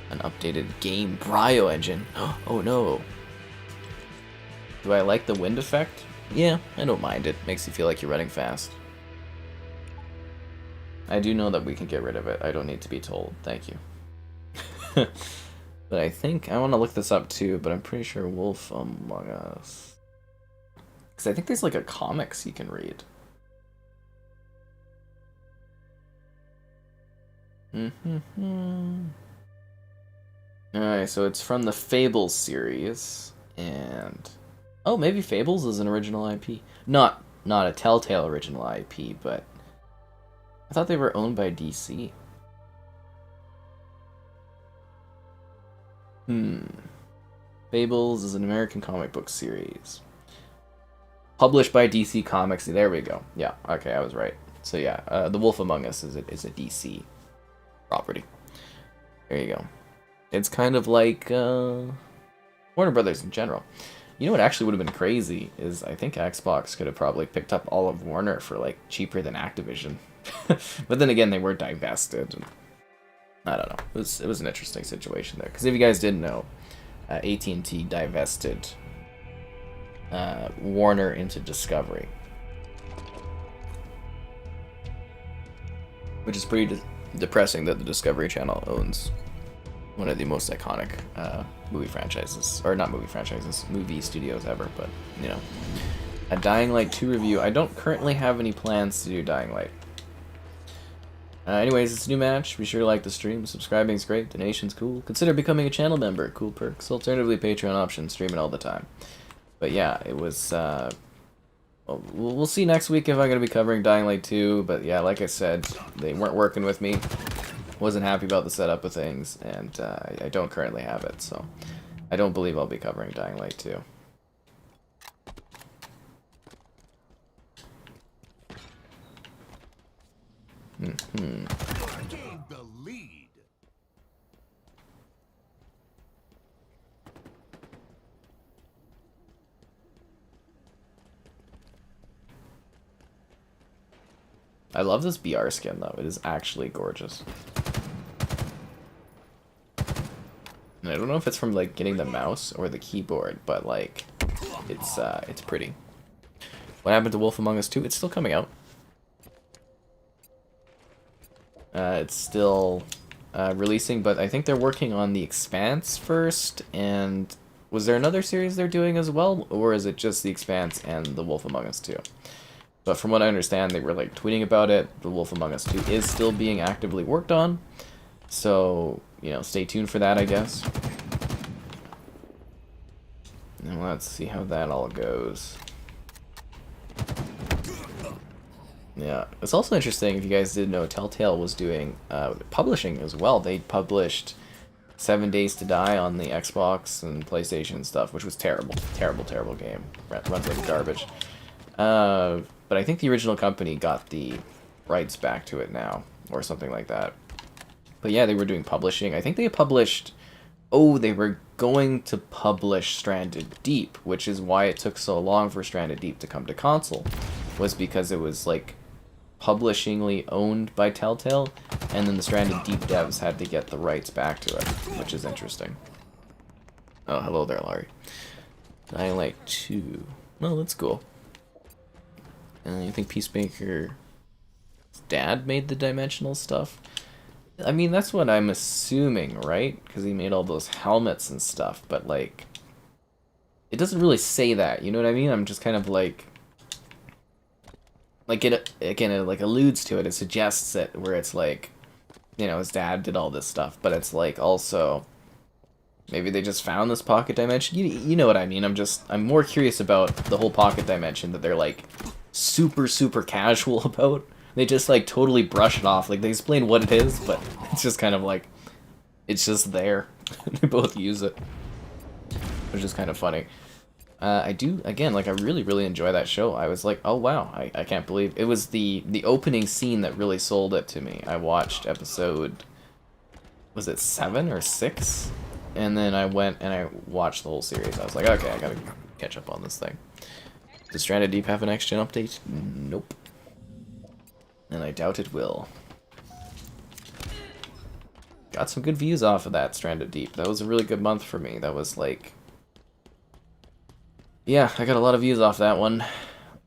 An updated game Brio engine. Oh no. Do I like the wind effect? Yeah, I don't mind it. Makes you feel like you're running fast. I do know that we can get rid of it. I don't need to be told. Thank you. But I think, I want to look this up too, but I'm pretty sure Wolf Among Us. Because I think there's like a comics you can read. Alright, so it's from the Fables series, and... oh, maybe Fables is an original IP. Not a Telltale original IP, but... I thought they were owned by DC. Fables is an American comic book series. Published by DC Comics. There we go. Yeah, okay, I was right. So yeah, The Wolf Among Us is a DC property. There you go. It's kind of like Warner Brothers in general. You know what actually would have been crazy is I think Xbox could have probably picked up all of Warner for like cheaper than Activision. But then again, they were divested. And I don't know. It was an interesting situation there. Because if you guys didn't know, AT&T divested Warner into Discovery, which is pretty depressing that the Discovery Channel owns one of the most iconic movie franchises, or not movie franchises, movie studios ever. But you know, a Dying Light 2 review. I don't currently have any plans to do Dying Light. Anyways, it's a new match. Be sure to like the stream. Subscribing is great. Donation's cool. Consider becoming a channel member. Cool perks. Alternatively, Patreon option. Streaming all the time. But yeah, it was... we'll see next week if I'm going to be covering Dying Light 2. But yeah, like I said, they weren't working with me. Wasn't happy about the setup of things. And I don't currently have it. So I don't believe I'll be covering Dying Light 2. Gained the lead. I love this BR skin though. It is actually gorgeous. And I don't know if it's from like getting the mouse or the keyboard, but like it's pretty. What happened to Wolf Among Us 2? It's still coming out. It's still releasing, but I think they're working on The Expanse first, and was there another series they're doing as well, or is it just The Expanse and The Wolf Among Us 2? But from what I understand, they were like tweeting about it. The Wolf Among Us 2 is still being actively worked on, so, you know, stay tuned for that, I guess. And let's see how that all goes. Yeah, it's also interesting, if you guys didn't know, Telltale was doing publishing as well. They published 7 Days to Die on the Xbox and PlayStation and stuff, which was terrible. Terrible, terrible game. Runs like garbage. But I think the original company got the rights back to it now, or something like that. But yeah, they were doing publishing. I think they published... Oh, they were going to publish Stranded Deep, which is why it took so long for Stranded Deep to come to console. Was because it was, like, publishingly owned by Telltale, and then the Stranded Deep devs had to get the rights back to it, which is interesting. Oh, hello there, Laurie. Dying Light 2. Well, that's cool. I think Peacemaker's dad made the dimensional stuff. I mean, that's what I'm assuming, right? Because he made all those helmets and stuff, but, like, it doesn't really say that, you know what I mean? I'm just kind of like it, again, it like alludes to it, it suggests it, where it's like, you know, his dad did all this stuff, but it's like also, maybe they just found this pocket dimension, you know what I mean? I'm more curious about the whole pocket dimension that they're like super casual about. They just like totally brush it off, like they explain what it is, but it's just kind of like, it's just there. They both use it, which is kind of funny. I do, again, like, I really enjoy that show. I was like, oh wow, I can't believe... It was the opening scene that really sold it to me. I watched episode... Was it 7 or 6? And then I went and I watched the whole series. I was like, okay, I gotta catch up on this thing. Does Stranded Deep have a next-gen update? Nope. And I doubt it will. Got some good views off of that Stranded Deep. That was a really good month for me. That was like... Yeah, I got a lot of views off that one.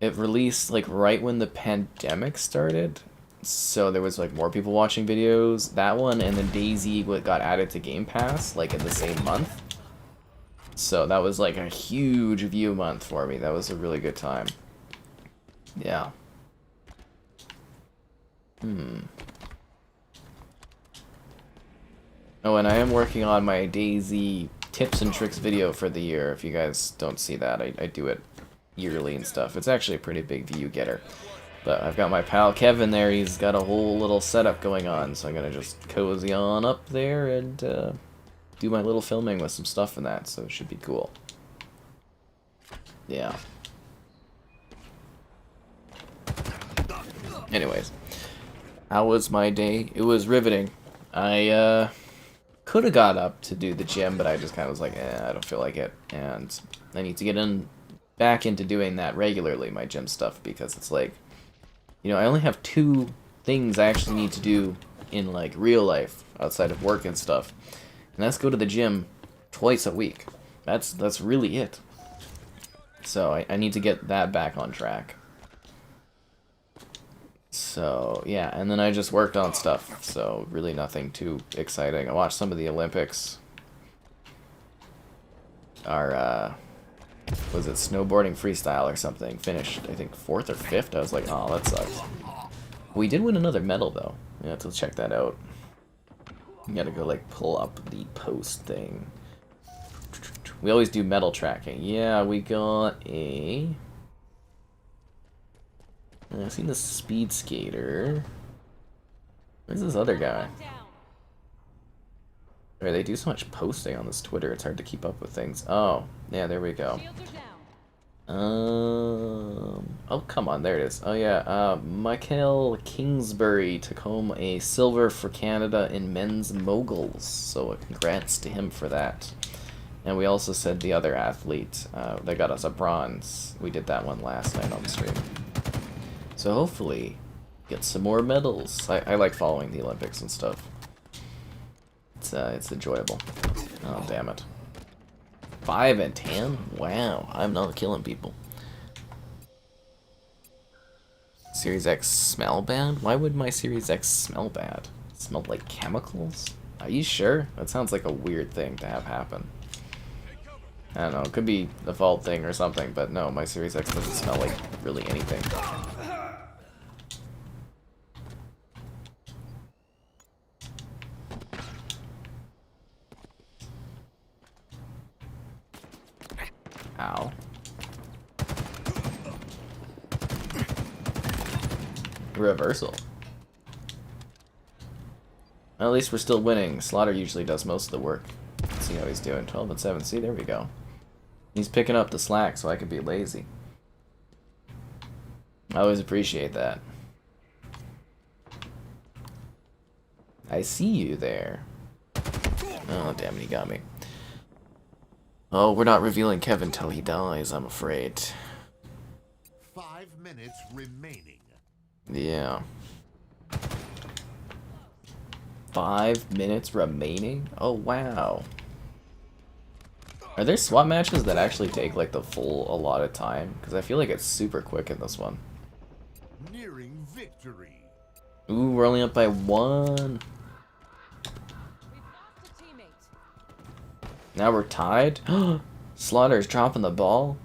It released like right when the pandemic started, so there was like more people watching videos. That one, and then DayZ got added to Game Pass like in the same month. So that was like a huge view month for me. That was a really good time. Yeah. Oh, and I am working on my DayZ tips and tricks video for the year. If you guys don't see that, I do it yearly and stuff. It's actually a pretty big view getter. But I've got my pal Kevin there. He's got a whole little setup going on, so I'm gonna just cozy on up there and do my little filming with some stuff in that, so it should be cool. Yeah. Anyways, how was my day? It was riveting. I could have got up to do the gym, but I just kind of was like, I don't feel like it, and I need to get back into doing that regularly, my gym stuff, because it's like, you know, I only have 2 things I actually need to do in like real life outside of work and stuff, and that's go to the gym twice a week. That's really it. So I need to get that back on track. So, yeah, and then I just worked on stuff, so really nothing too exciting. I watched some of the Olympics. Our, was it snowboarding freestyle or something? Finished, I think, 4th or 5th. I was like, oh, that sucks. We did win another medal though. You have to check that out. You gotta go like pull up the post thing. We always do medal tracking. Yeah, we got a... I've seen the speed skater. Where's this other guy? They do so much posting on this Twitter, it's hard to keep up with things. Oh, yeah, there we go. Oh, come on, there it is. Oh, yeah, Michael Kingsbury took home a silver for Canada in men's moguls, so congrats to him for that. And we also said the other athlete, they got us a bronze. We did that one last night on the stream. So hopefully, get some more medals. I like following the Olympics and stuff. It's enjoyable. Oh, damn it. 5 and 10? Wow, I'm not killing people. Series X smell bad? Why would my Series X smell bad? It smelled like chemicals? Are you sure? That sounds like a weird thing to have happen. I don't know, it could be a default thing or something, but no, my Series X doesn't smell like really anything. Ow. Reversal. Well, at least we're still winning. Slaughter usually does most of the work. Let's see how he's doing. 12 and 7. See, there we go. He's picking up the slack so I can be lazy. I always appreciate that. I see you there. Oh, damn it, he got me. Oh, we're not revealing Kevin till he dies, I'm afraid. 5 minutes remaining. Yeah. 5 minutes remaining? Oh, wow. Are there SWAT matches that actually take, like, the full allotted time? Because I feel like it's super quick in this one. Nearing victory. Ooh, we're only up by 1. Now we're tied? Slaughter's dropping the ball?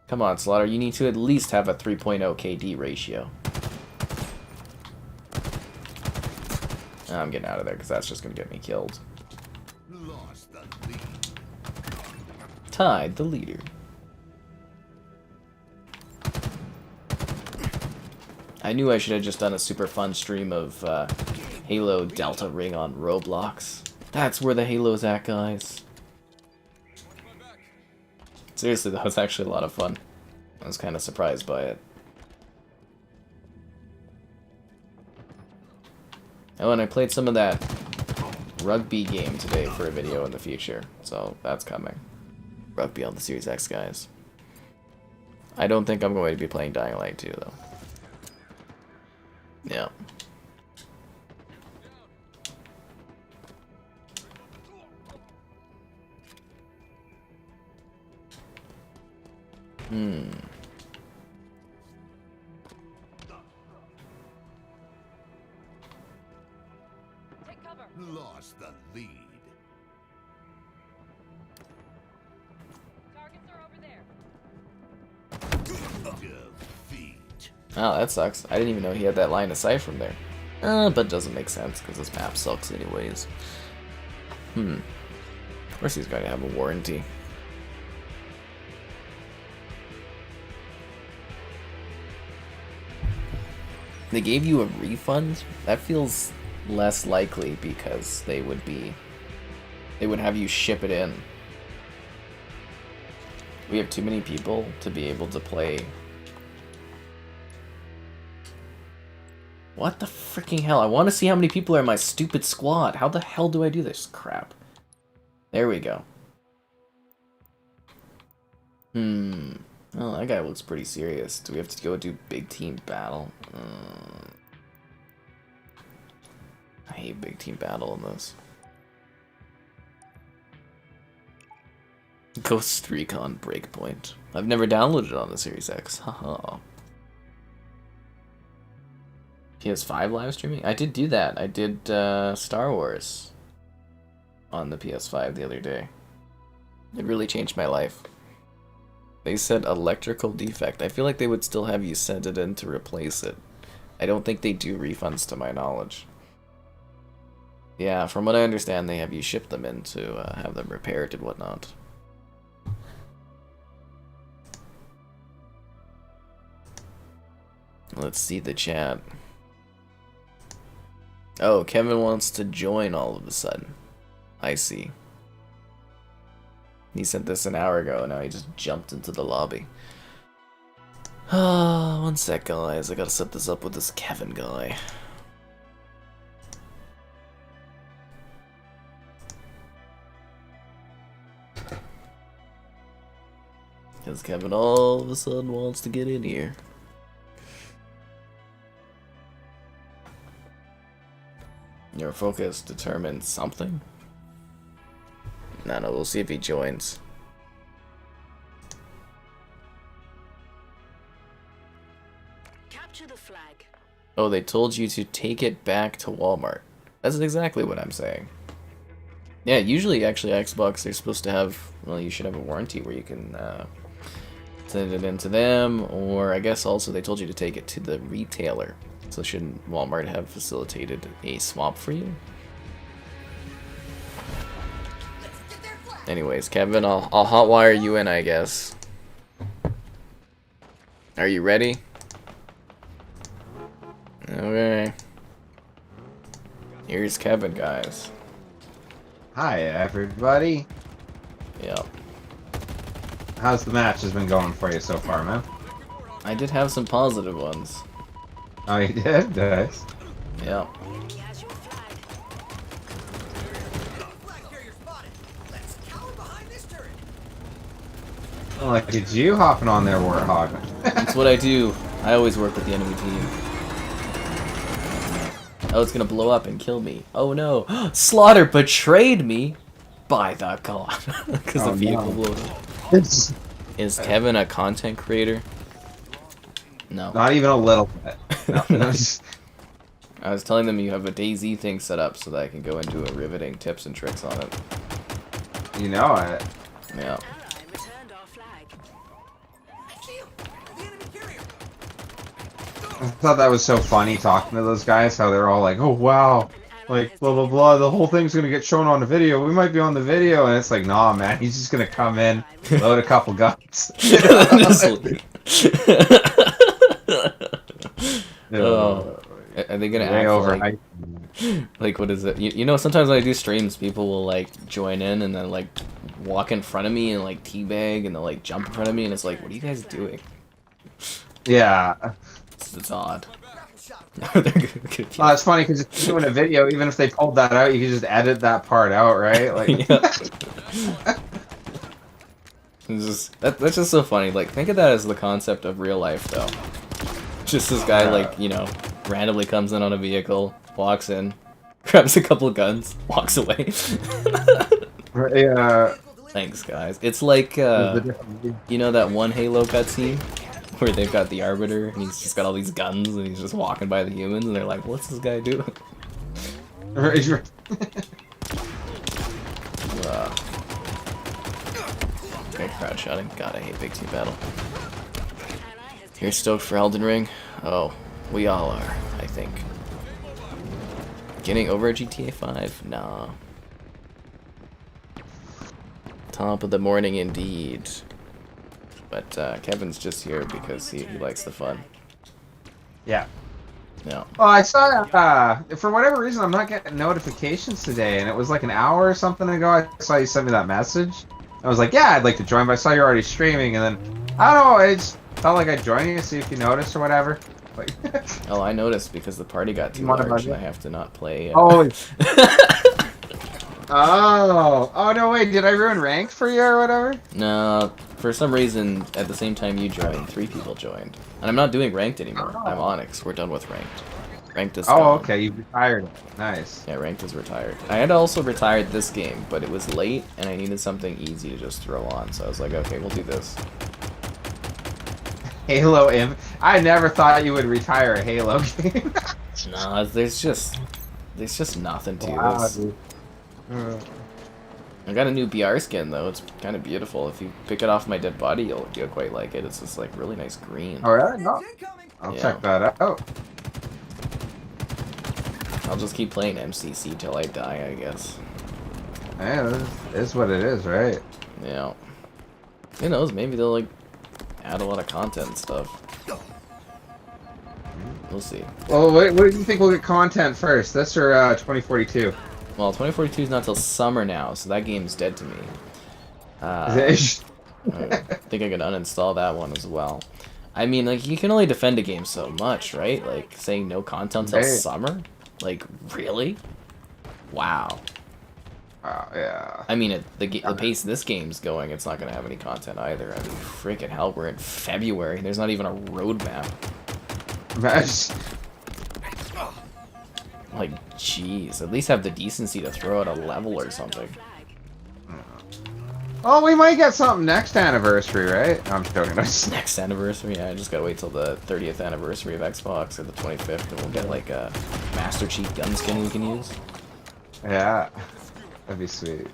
Come on, Slaughter, you need to at least have a 3.0 KD ratio. I'm getting out of there because that's just going to get me killed. Lost the lead. Tied the leader. I knew I should have just done a super fun stream of Halo Delta Ring on Roblox. That's where the Halo's at, guys. Seriously, that was actually a lot of fun. I was kind of surprised by it. Oh, and I played some of that rugby game today for a video in the future, so that's coming. Rugby on the Series X, guys. I don't think I'm going to be playing Dying Light 2, though. Yeah. Take cover. Lost the lead. Targets are over there. Defeat. Oh, that sucks. I didn't even know he had that line of sight from there. But it doesn't make sense because this map sucks anyways. Of course he's going to have a warranty. They gave you a refund? That feels less likely because they would have you ship it in. We have too many people to be able to play. What the freaking hell? I want to see how many people are in my stupid squad. How the hell do I do this crap? There we go. Oh, that guy looks pretty serious. Do we have to go do big team battle? I hate big team battle in this. Ghost Recon Breakpoint. I've never downloaded it on the Series X. Haha. PS5 live streaming? I did do that. I did Star Wars on the PS5 the other day. It really changed my life. They said electrical defect. I feel like they would still have you send it in to replace it. I don't think they do refunds to my knowledge. Yeah, from what I understand, they have you ship them in to have them repaired and whatnot. Let's see the chat. Oh, Kevin wants to join all of a sudden. I see. He sent this an hour ago, and now he just jumped into the lobby. Ah, one sec, guys. I gotta set this up with this Kevin guy. Because Kevin all of a sudden wants to get in here. Your focus determines something? No, we'll see if he joins. Capture the flag. Oh, they told you to take it back to Walmart. That's exactly what I'm saying. Yeah, usually, actually, Xbox, they're supposed to have, well, you should have a warranty where you can send it into them, or I guess also they told you to take it to the retailer. So shouldn't Walmart have facilitated a swap for you? Anyways, Kevin, I'll hotwire you in, I guess. Are you ready? Okay. Here's Kevin, guys. Hi, everybody. Yep. How's the match has been going for you so far, man? I did have some positive ones. Oh, you did? Nice. Yep. He has your flag. Flag carrier spotted. Let's cower behind this turret. Oh, look at you hopping on there, Warthog. That's what I do. I always work with the enemy team. Oh, it's gonna blow up and kill me. Oh no. Slaughter betrayed me! By the god. Because the vehicle blew up. Is Kevin a content creator? No. Not even a little bit. No. I was telling them you have a DayZ thing set up so that I can go and do a riveting tips and tricks on it. You know it. Yeah. Ally returned our flag. Shield. The enemy carrier. I thought that was so funny talking to those guys, how they're all like, oh wow, like blah blah blah, the whole thing's gonna get shown on the video, we might be on the video, and it's like, nah man, he's just gonna come in, load a couple guns. Oh. Are they gonna Way act overhyped. like what is it? You know, sometimes when I do streams, people will like join in and then like walk in front of me and like teabag and they'll like jump in front of me and it's like, what are you guys doing? Yeah. It's odd. Well, it's funny because if you're doing a video, even if they pulled that out, you can just edit that part out, right? Like, It's just, that's just so funny. Like, think of that as the concept of real life, though. Just this guy, like, you know, randomly comes in on a vehicle, walks in, grabs a couple guns, walks away. yeah. Thanks, guys. It's like, you know that one Halo cutscene? Where they've got the Arbiter, and he's just got all these guns, and he's just walking by the humans, and they're like, what's this guy doing? Okay, crowd shotting. God, I hate Big Team Battle. You're stoked for Elden Ring? Oh, we all are, I think. Getting over GTA 5? Nah. Top of the morning indeed. But Kevin's just here because he likes the fun. Yeah. Yeah. Well, I saw, for whatever reason, I'm not getting notifications today, and it was like an hour or something ago, I saw you send me that message. I was like, yeah, I'd like to join, but I saw you're already streaming, and then, I don't know, I just felt like I'd join you, see if you noticed or whatever. Like, Oh, I noticed because the party got too Want a large and budget? I have to not play. oh. Oh, no, wait, did I ruin ranked for you or whatever? No, for some reason, at the same time you joined, 3 people joined. And I'm not doing ranked anymore. I'm Onyx. We're done with ranked. Ranked is Oh, gone. okay, you retired. Nice. Yeah, ranked is retired. I had also retired this game, but it was late, and I needed something easy to just throw on. So I was like, okay, we'll do this. Halo Imp. I never thought you would retire a Halo game. No, there's just nothing to Wow, this. dude. I got a new BR skin though. It's kind of beautiful. If you pick it off my dead body, you'll quite like it. It's this like really nice green. Oh, really? No. Incoming. I'll Yeah. check that out. I'll just keep playing MCC till I die, I guess. Yeah, this is what it is, right? Yeah. Who knows? Maybe they'll like add a lot of content and stuff. We'll see. Well, what do you think will get content first? This or 2042? Well, 2042 is not till summer now, so that game's dead to me. Is it? I think I can uninstall that one as well. I mean, like, you can only defend a game so much, right? Like, saying no content till Right. summer? Like, really? Wow. Yeah. I mean, the pace this game's going, it's not going to have any content either. I mean, freaking hell, we're in February. There's not even a roadmap. Like, jeez. At least have the decency to throw out a level or something. Oh, we might get something next anniversary, right? No, I'm joking. Next anniversary? Yeah, I just gotta wait till the 30th anniversary of Xbox, or the 25th, and we'll get, like, a Master Chief gun skin we can use. Yeah. That'd be sweet.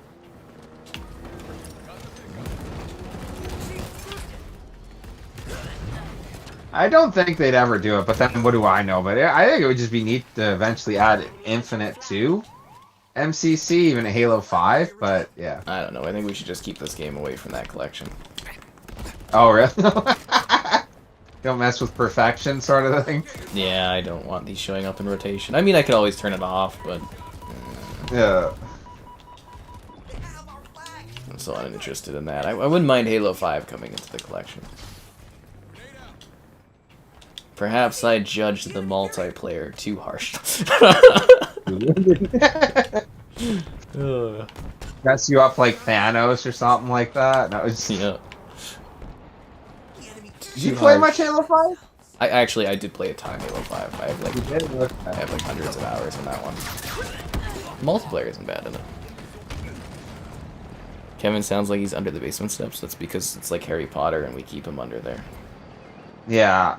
I don't think they'd ever do it, but then what do I know? But I think it would just be neat to eventually add Infinite to MCC, even a Halo 5, but yeah. I don't know, I think we should just keep this game away from that collection. Oh, really? Don't mess with perfection, sort of thing? Yeah, I don't want these showing up in rotation. I mean, I could always turn it off, but Yeah. I'm so uninterested in that. I wouldn't mind Halo 5 coming into the collection. Perhaps I judged the multiplayer too harsh. Dress you up like Thanos or something like that? No, it's... Yeah. Did you play much Halo 5? I did play a ton of Halo 5. I have like You did? Okay. I have like hundreds of hours on that one. Multiplayer isn't bad in it. Kevin sounds like he's under the basement steps. That's because it's like Harry Potter and we keep him under there. Yeah.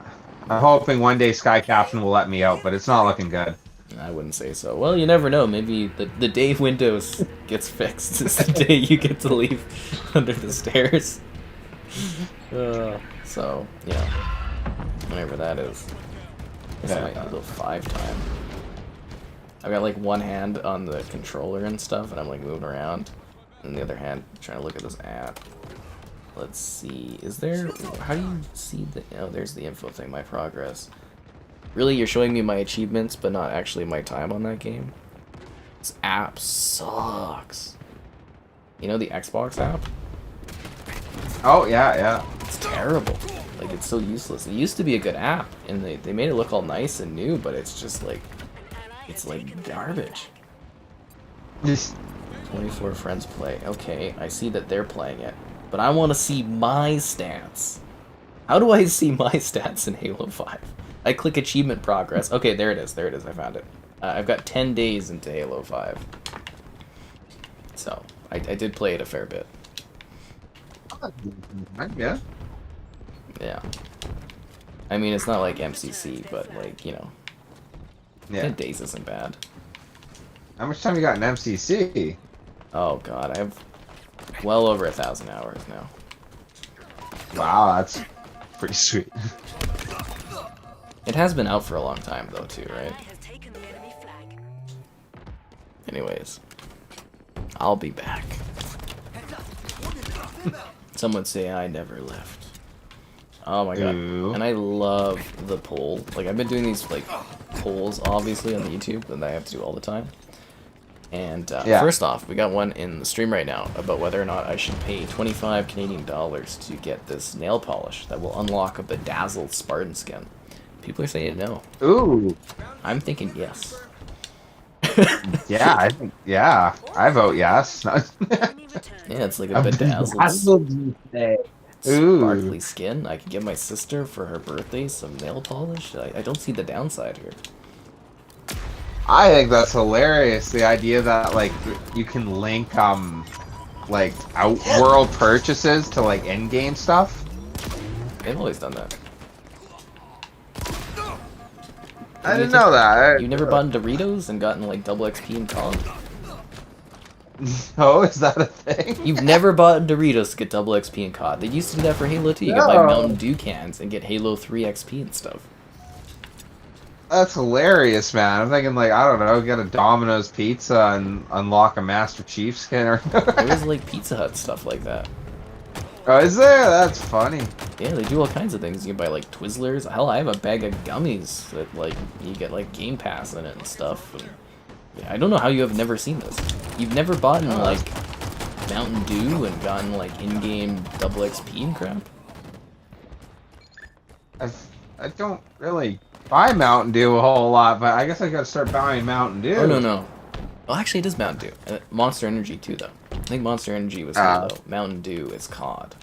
I'm hoping one day Sky Captain will let me out, but it's not looking good. I wouldn't say so. Well, you never know. Maybe the day Windows gets fixed is the day you get to leave under the stairs. So, yeah. Whenever that is. It's my Halo 5 time. I've got like one hand on the controller and stuff, and I'm like moving around. And the other hand, trying to look at this app. Let's see. Is there... How do you see the... Oh, there's the info thing, my progress. Really, you're showing me my achievements, but not actually my time on that game? This app sucks. You know the Xbox app? Oh, yeah. It's terrible. Like, it's so useless. It used to be a good app, and they made it look all nice and new, but it's just like... It's like garbage. This... 24 friends play. Okay, I see that they're playing it. But I want to see my stats. How do I see my stats in Halo 5? I click achievement progress. Okay, there it is. I found it. I've got 10 days into Halo 5. So, I did play it a fair bit. Yeah. Yeah. I mean, it's not like MCC, but like, you know. Yeah. 10 days isn't bad. How much time you got in MCC? Oh god, I have well over 1,000 hours now. Wow, that's pretty sweet. It has been out for a long time though too, right? Has taken the enemy flag. Anyways, I'll be back. Some would say I never left. Oh my god. Ooh. And I love the poll. Like, I've been doing these, like, polls, obviously, on the YouTube that I have to do all the time. And, Yeah. First off, we got one in the stream right now about whether or not I should pay 25 Canadian dollars to get this nail polish that will unlock a bedazzled Spartan skin. People are saying no. Ooh. I'm thinking yes. Yeah, I think, yeah. I vote yes. Enemy return. Yeah, it's like a bedazzled, Ooh. sparkly skin. I could give my sister for her birthday some nail polish. I don't see the downside here. I think that's hilarious. The idea that like you can link like outworld purchases to like in-game stuff. They've always done that. I didn't know that. You never bought Doritos and gotten like double XP in COD? Oh, is that a thing? You've never bought Doritos to get double XP in COD. They used to do that for Halo 2. You could buy No. Mountain Dew cans and get Halo 3 XP and stuff. That's hilarious, man. I'm thinking like, I don't know, get a Domino's pizza and unlock a Master Chief skin or There's like Pizza Hut stuff like that. Oh, is there? That's funny. Yeah, they do all kinds of things. You can buy like Twizzlers. Hell, I have a bag of gummies that like you get like Game Pass in it and stuff. And, yeah, I don't know how you have never seen this. You've never bought like Mountain Dew and gotten like in-game double XP and crap. I don't really buy Mountain Dew a whole lot, but I guess I gotta start buying Mountain Dew. Oh no. Well, actually, it is Mountain Dew. Monster Energy too, though. I think Monster Energy was Halo. Mountain Dew is COD.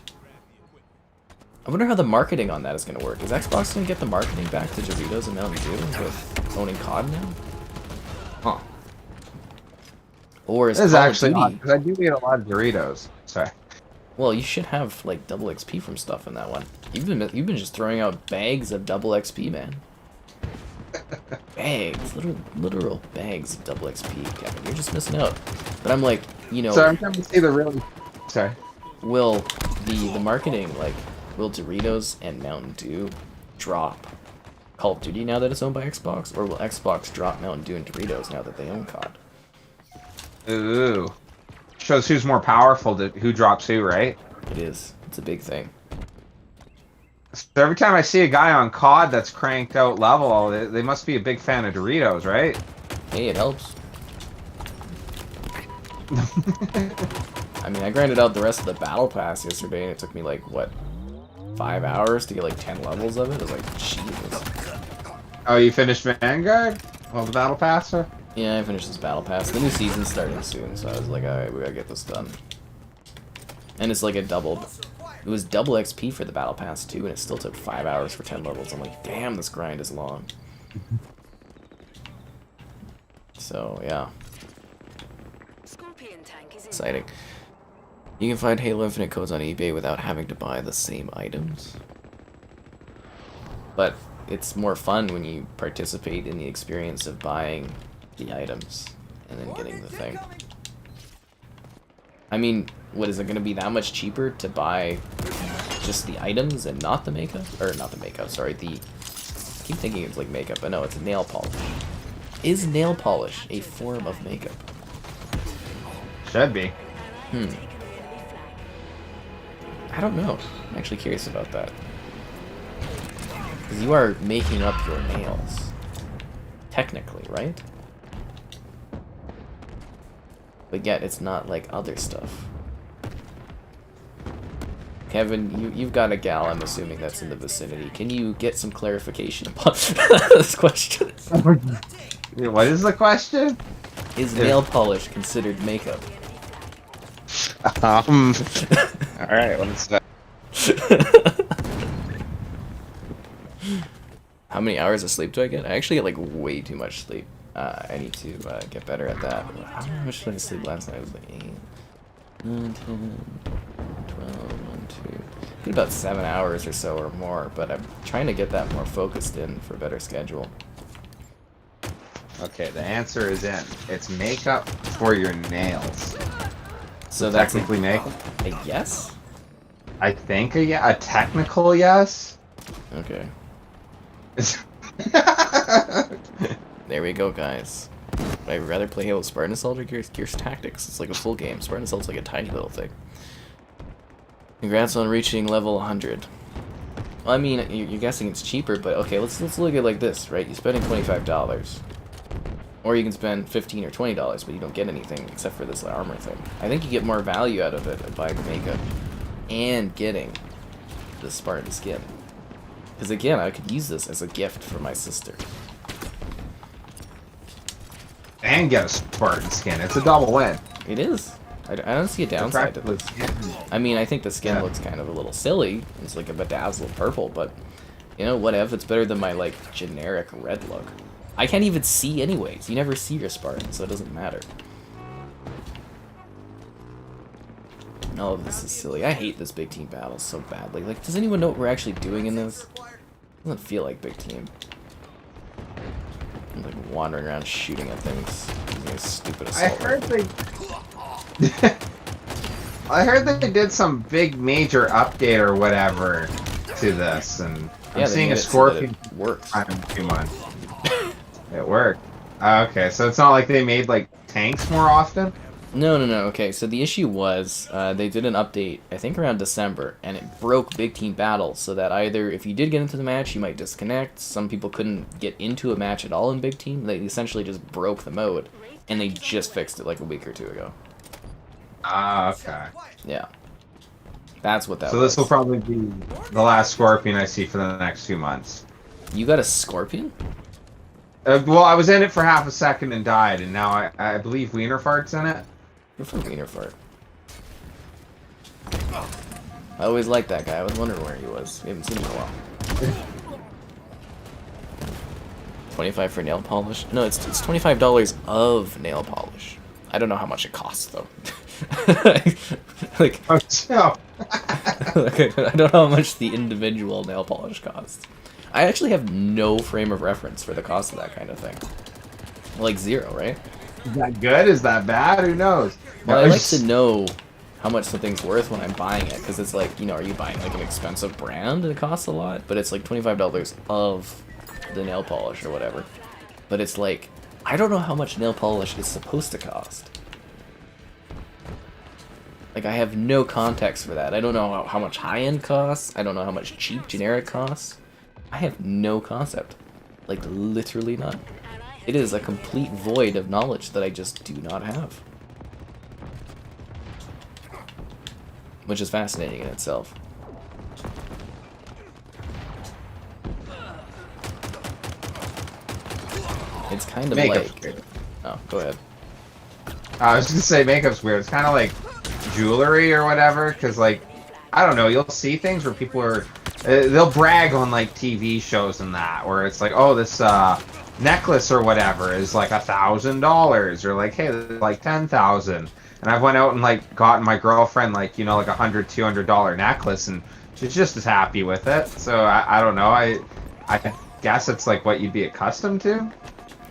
I wonder how the marketing on that is going to work. Is Xbox going to get the marketing back to Doritos and Mountain Dew with owning COD now? Huh. Or is This is Call of actually Duty... odd, because I do eat a lot of Doritos. Sorry. Well, you should have like double XP from stuff in that one. You've been just throwing out bags of double XP, man. Bags, literal bags of double XP, Kevin. You're just missing out. But I'm like, you know. So I'm trying to see the really. Sorry. Will the marketing, like, will Doritos and Mountain Dew drop Call of Duty now that it's owned by Xbox, or will Xbox drop Mountain Dew and Doritos now that they own COD? Ooh. Shows who's more powerful, who drops who, right? It is. It's a big thing. So every time I see a guy on COD that's cranked out level, they must be a big fan of Doritos, right? Hey, it helps. I mean, I grinded out the rest of the battle pass yesterday, and it took me like, what, 5 hours to get like 10 levels of it? It was like, Jesus. Oh, you finished Vanguard? Well, the battle passer? Yeah, I finished this battle pass. The new season's starting soon, so I was like, alright, we gotta get this done. And it's like a double. It was double XP for the battle pass too, and it still took 5 hours for 10 levels. I'm like, damn, this grind is long. So yeah, Scorpion tank is in. exciting. You can find Halo Infinite codes on eBay without having to buy the same items. But it's more fun when you participate in the experience of buying the items and then getting the thing. I mean, what is it going to be that much cheaper to buy just the items and not the makeup? Or not the makeup, sorry, I keep thinking it's like makeup, but no, it's nail polish. Is nail polish a form of makeup? Should be. I don't know. I'm actually curious about that. Because you are making up your nails. Technically, right? But yet, it's not like other stuff. Kevin, you've got a gal, I'm assuming that's in the vicinity. Can you get some clarification upon this question? What is the question? Is nail polish considered makeup? Alright, let's How many hours of sleep do I get? I actually get like way too much sleep. I need to get better at that. How much did I sleep last night? It was like 8, 9, 10, 12, 1, 2. I get about 7 hours or so or more, but I'm trying to get that more focused in for a better schedule. Okay, the answer is in. It's makeup for your nails. So that's Technically makeup? a yes? I think a technical yes. Okay. There we go, guys. I'd rather play Halo Spartan Assault or Gears Tactics. It's like a full game. Spartan Assault's like a tiny little thing. Congrats on reaching level 100. Well, I mean, you're guessing it's cheaper, but okay, let's look at it like this, right? You're spending $25. Or you can spend $15 or $20, but you don't get anything except for this armor thing. I think you get more value out of it by the makeup and getting the Spartan skin. Because again, I could use this as a gift for my sister. And get a Spartan skin. It's a double win. It is. I don't see a downside to this. I mean, I think the skin looks kind of a little silly. It's like a bedazzled purple, but you know, whatever. It's better than my like generic red look. I can't even see anyways. You never see your Spartan, so it doesn't matter. Oh, this is silly. I hate this big team battle so badly. Like, does anyone know what we're actually doing in this? It doesn't feel like big team. I'm like wandering around shooting at things. Using a stupid assault rifle. I heard that they did some big major update or whatever to this, and I'm Yeah, they seeing made a it so that Scorpion it works. time in 2 months. It worked. Okay, so it's not like they made like tanks more often. No. Okay, so the issue was they did an update, I think around December, and it broke big team battles so that either if you did get into the match, you might disconnect. Some people couldn't get into a match at all in big team. They essentially just broke the mode, and they just fixed it like a week or two ago. Ah, okay. Yeah. That's what that So was. this will probably be the last Scorpion I see for the next 2 months. You got a Scorpion? Well, I was in it for half a second and died, and now I believe Wiener Fart's in it. You're from Wiener Fart. I always liked that guy. I was wondering where he was. We haven't seen him in a while. 25 for nail polish? No, it's $25 of nail polish. I don't know how much it costs though. like, Oh, no. I don't know how much the individual nail polish costs. I actually have no frame of reference for the cost of that kind of thing. Like 0, right? Is that good? Is that bad? Who knows? Well, I like to know how much something's worth when I'm buying it, because it's like, you know, are you buying like an expensive brand and it costs a lot? But it's like $25 of the nail polish or whatever. But it's like, I don't know how much nail polish is supposed to cost. Like, I have no context for that. I don't know how much high-end costs. I don't know how much cheap generic costs. I have no concept. Like, literally none. It is a complete void of knowledge that I just do not have. Which is fascinating in itself. It's kind of Makeup's like... weird. Oh, go ahead. I was just gonna say makeup's weird. It's kind of like jewelry or whatever, because like, I don't know, you'll see things where people are... they'll brag on like TV shows and that, where it's like, oh, this necklace or whatever is like $1,000, or like, hey, like 10,000. And I've went out and like gotten my girlfriend like, you know, like $100, $200 necklace, and she's just as happy with it. So I don't know. I guess it's like what you'd be accustomed to.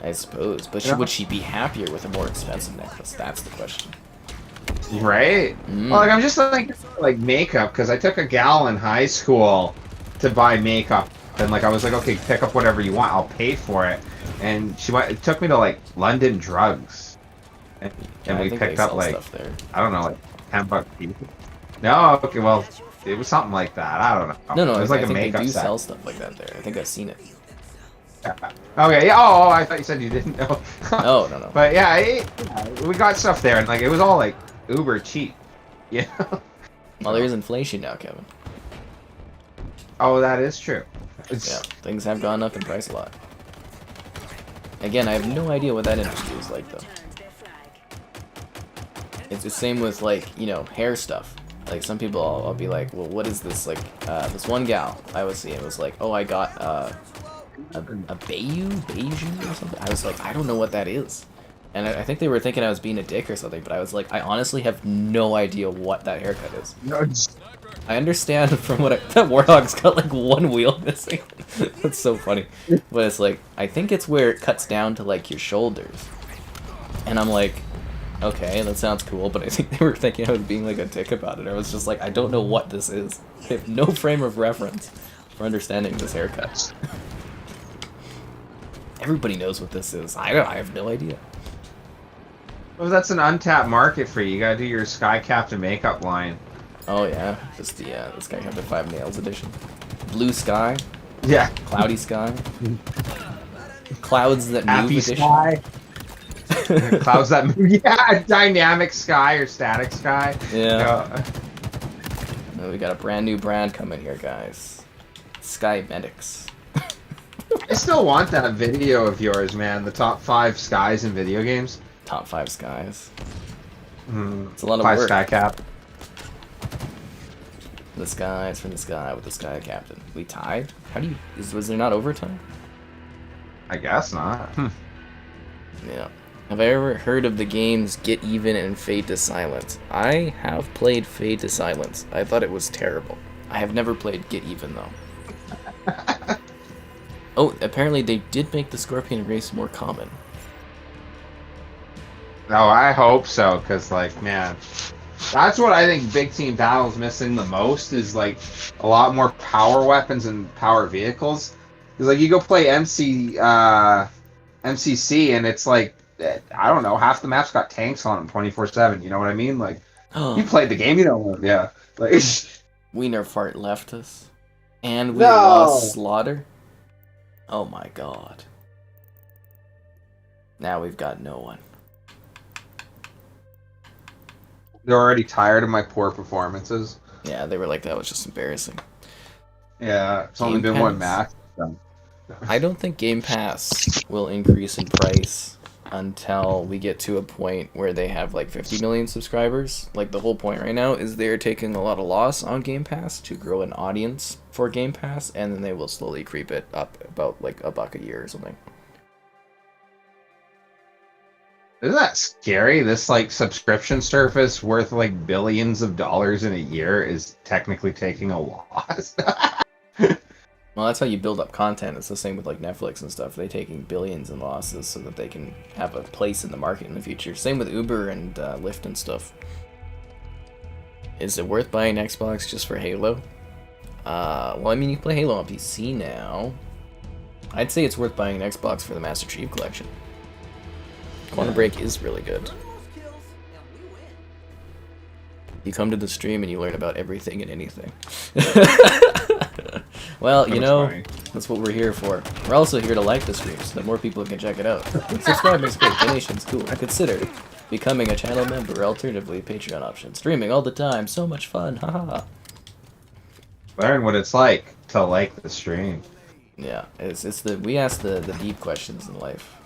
I suppose. But Yeah. would she be happier with a more expensive necklace? That's the question. Right? Well, like I'm just thinking like makeup, because I took a gal in high school to buy makeup, and like I was like, okay, pick up whatever you want, I'll pay for it. And she went. It took me to like London Drugs, and I we think they picked up sell like stuff there. I don't know, like $10 each. No, okay, well, it was something like that. I don't know. No, it was I like a think they makeup do set. sell stuff like that there. I think I've seen it. Okay, yeah. Oh, I thought you said you didn't know. Oh, no. But yeah, we got stuff there, and like it was all like uber cheap. Yeah. Well, there is inflation now, Kevin. Oh, that is true. Yeah, things have gone up in price a lot. Again, I have no idea what that industry is like, though. Turned their flag. It's the same with, like, you know, hair stuff. Like, some people, I'll be like, well, what is this? Like, this one gal I was seeing was like, oh, I got a Beiju or something. I was like, I don't know what that is. And I think they were thinking I was being a dick or something, but I was like, I honestly have no idea what that haircut is. I understand from what that Warthog's got like one wheel missing. That's so funny. But it's like, I think it's where it cuts down to like your shoulders. And I'm like, okay, that sounds cool, but I think they were thinking I was being like a dick about it. I was just like, I don't know what this is. I have no frame of reference for understanding this haircut. Everybody knows what this is. I have no idea. Well, that's an untapped market for you. You gotta do your Skycaptin makeup line. Oh yeah, just the Skycaptin5 Nails edition. Blue sky, Yeah. cloudy sky, clouds that move Happy edition. sky. Clouds that move. Yeah, dynamic sky or static sky. Yeah. Oh, we got a brand new brand coming here, guys. Sky Medics. I still want that video of yours, man. The top 5 skies in video games. Top 5 skies. Mm, It's a lot of 5 work. sky cap. The skies from the sky with the Sky Captain. We tied? How do you... was there not overtime? I guess not. Yeah. Have I ever heard of the games Get Even and Fade to Silence? I have played Fade to Silence. I thought it was terrible. I have never played Get Even, though. Oh, apparently they did make the Scorpion race more common. No, I hope so, because, like, man, that's what I think Big Team Battle's missing the most, is, like, a lot more power weapons and power vehicles. Because, like, you go play MC MCC, and it's like, I don't know, half the maps got tanks on them 24/7. You know what I mean? Like, you played the game, you know? Yeah. Like, Wiener Fart left us. And we No! lost Slaughter. Oh my god. Now we've got no one. they're already tired of my poor performances. Yeah, they were like, that was just embarrassing. Yeah, it's only Game been one Pass? match. I don't think Game Pass will increase in price until we get to a point where they have like 50 million subscribers. Like, the whole point right now is they're taking a lot of loss on Game Pass to grow an audience for Game Pass, and then they will slowly creep it up about like $1 a year or something. Isn't that scary? This like subscription service worth like billions of dollars in a year is technically taking a loss. Well, that's how you build up content. It's the same with like Netflix and stuff. They're taking billions in losses so that they can have a place in the market in the future. Same with Uber and Lyft and stuff. Is it worth buying an Xbox just for Halo? Well, I mean, you can play Halo on PC now. I'd say it's worth buying an Xbox for the Master Chief Collection. Quantum Break is really good. One of those kills, and we win. You come to the stream and you learn about everything and anything. Well, you know, that's what we're here for. We're also here to like the stream so that more people can check it out. Subscribing is great, donation's cool. Consider becoming a channel member, or alternatively, Patreon option. Streaming all the time, so much fun, haha. Learn what it's like to like the stream. Yeah, we ask the deep questions in life.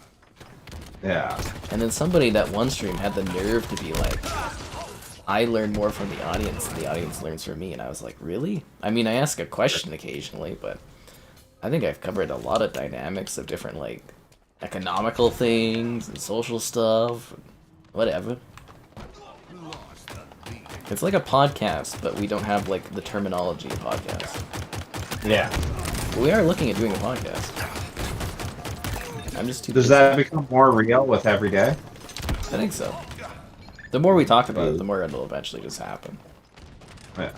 Yeah. And then somebody that one stream had the nerve to be like, I learn more from the audience than the audience learns from me. And I was like, really? I mean, I ask a question occasionally, but I think I've covered a lot of dynamics of different, like, economical things and social stuff. Whatever. It's like a podcast, but we don't have, like, the terminology of podcast. Yeah. But we are looking at doing a podcast. I'm just too Does busy. that become more real with every day? I think so. The more we talk about it, the more it'll eventually just happen. Yeah.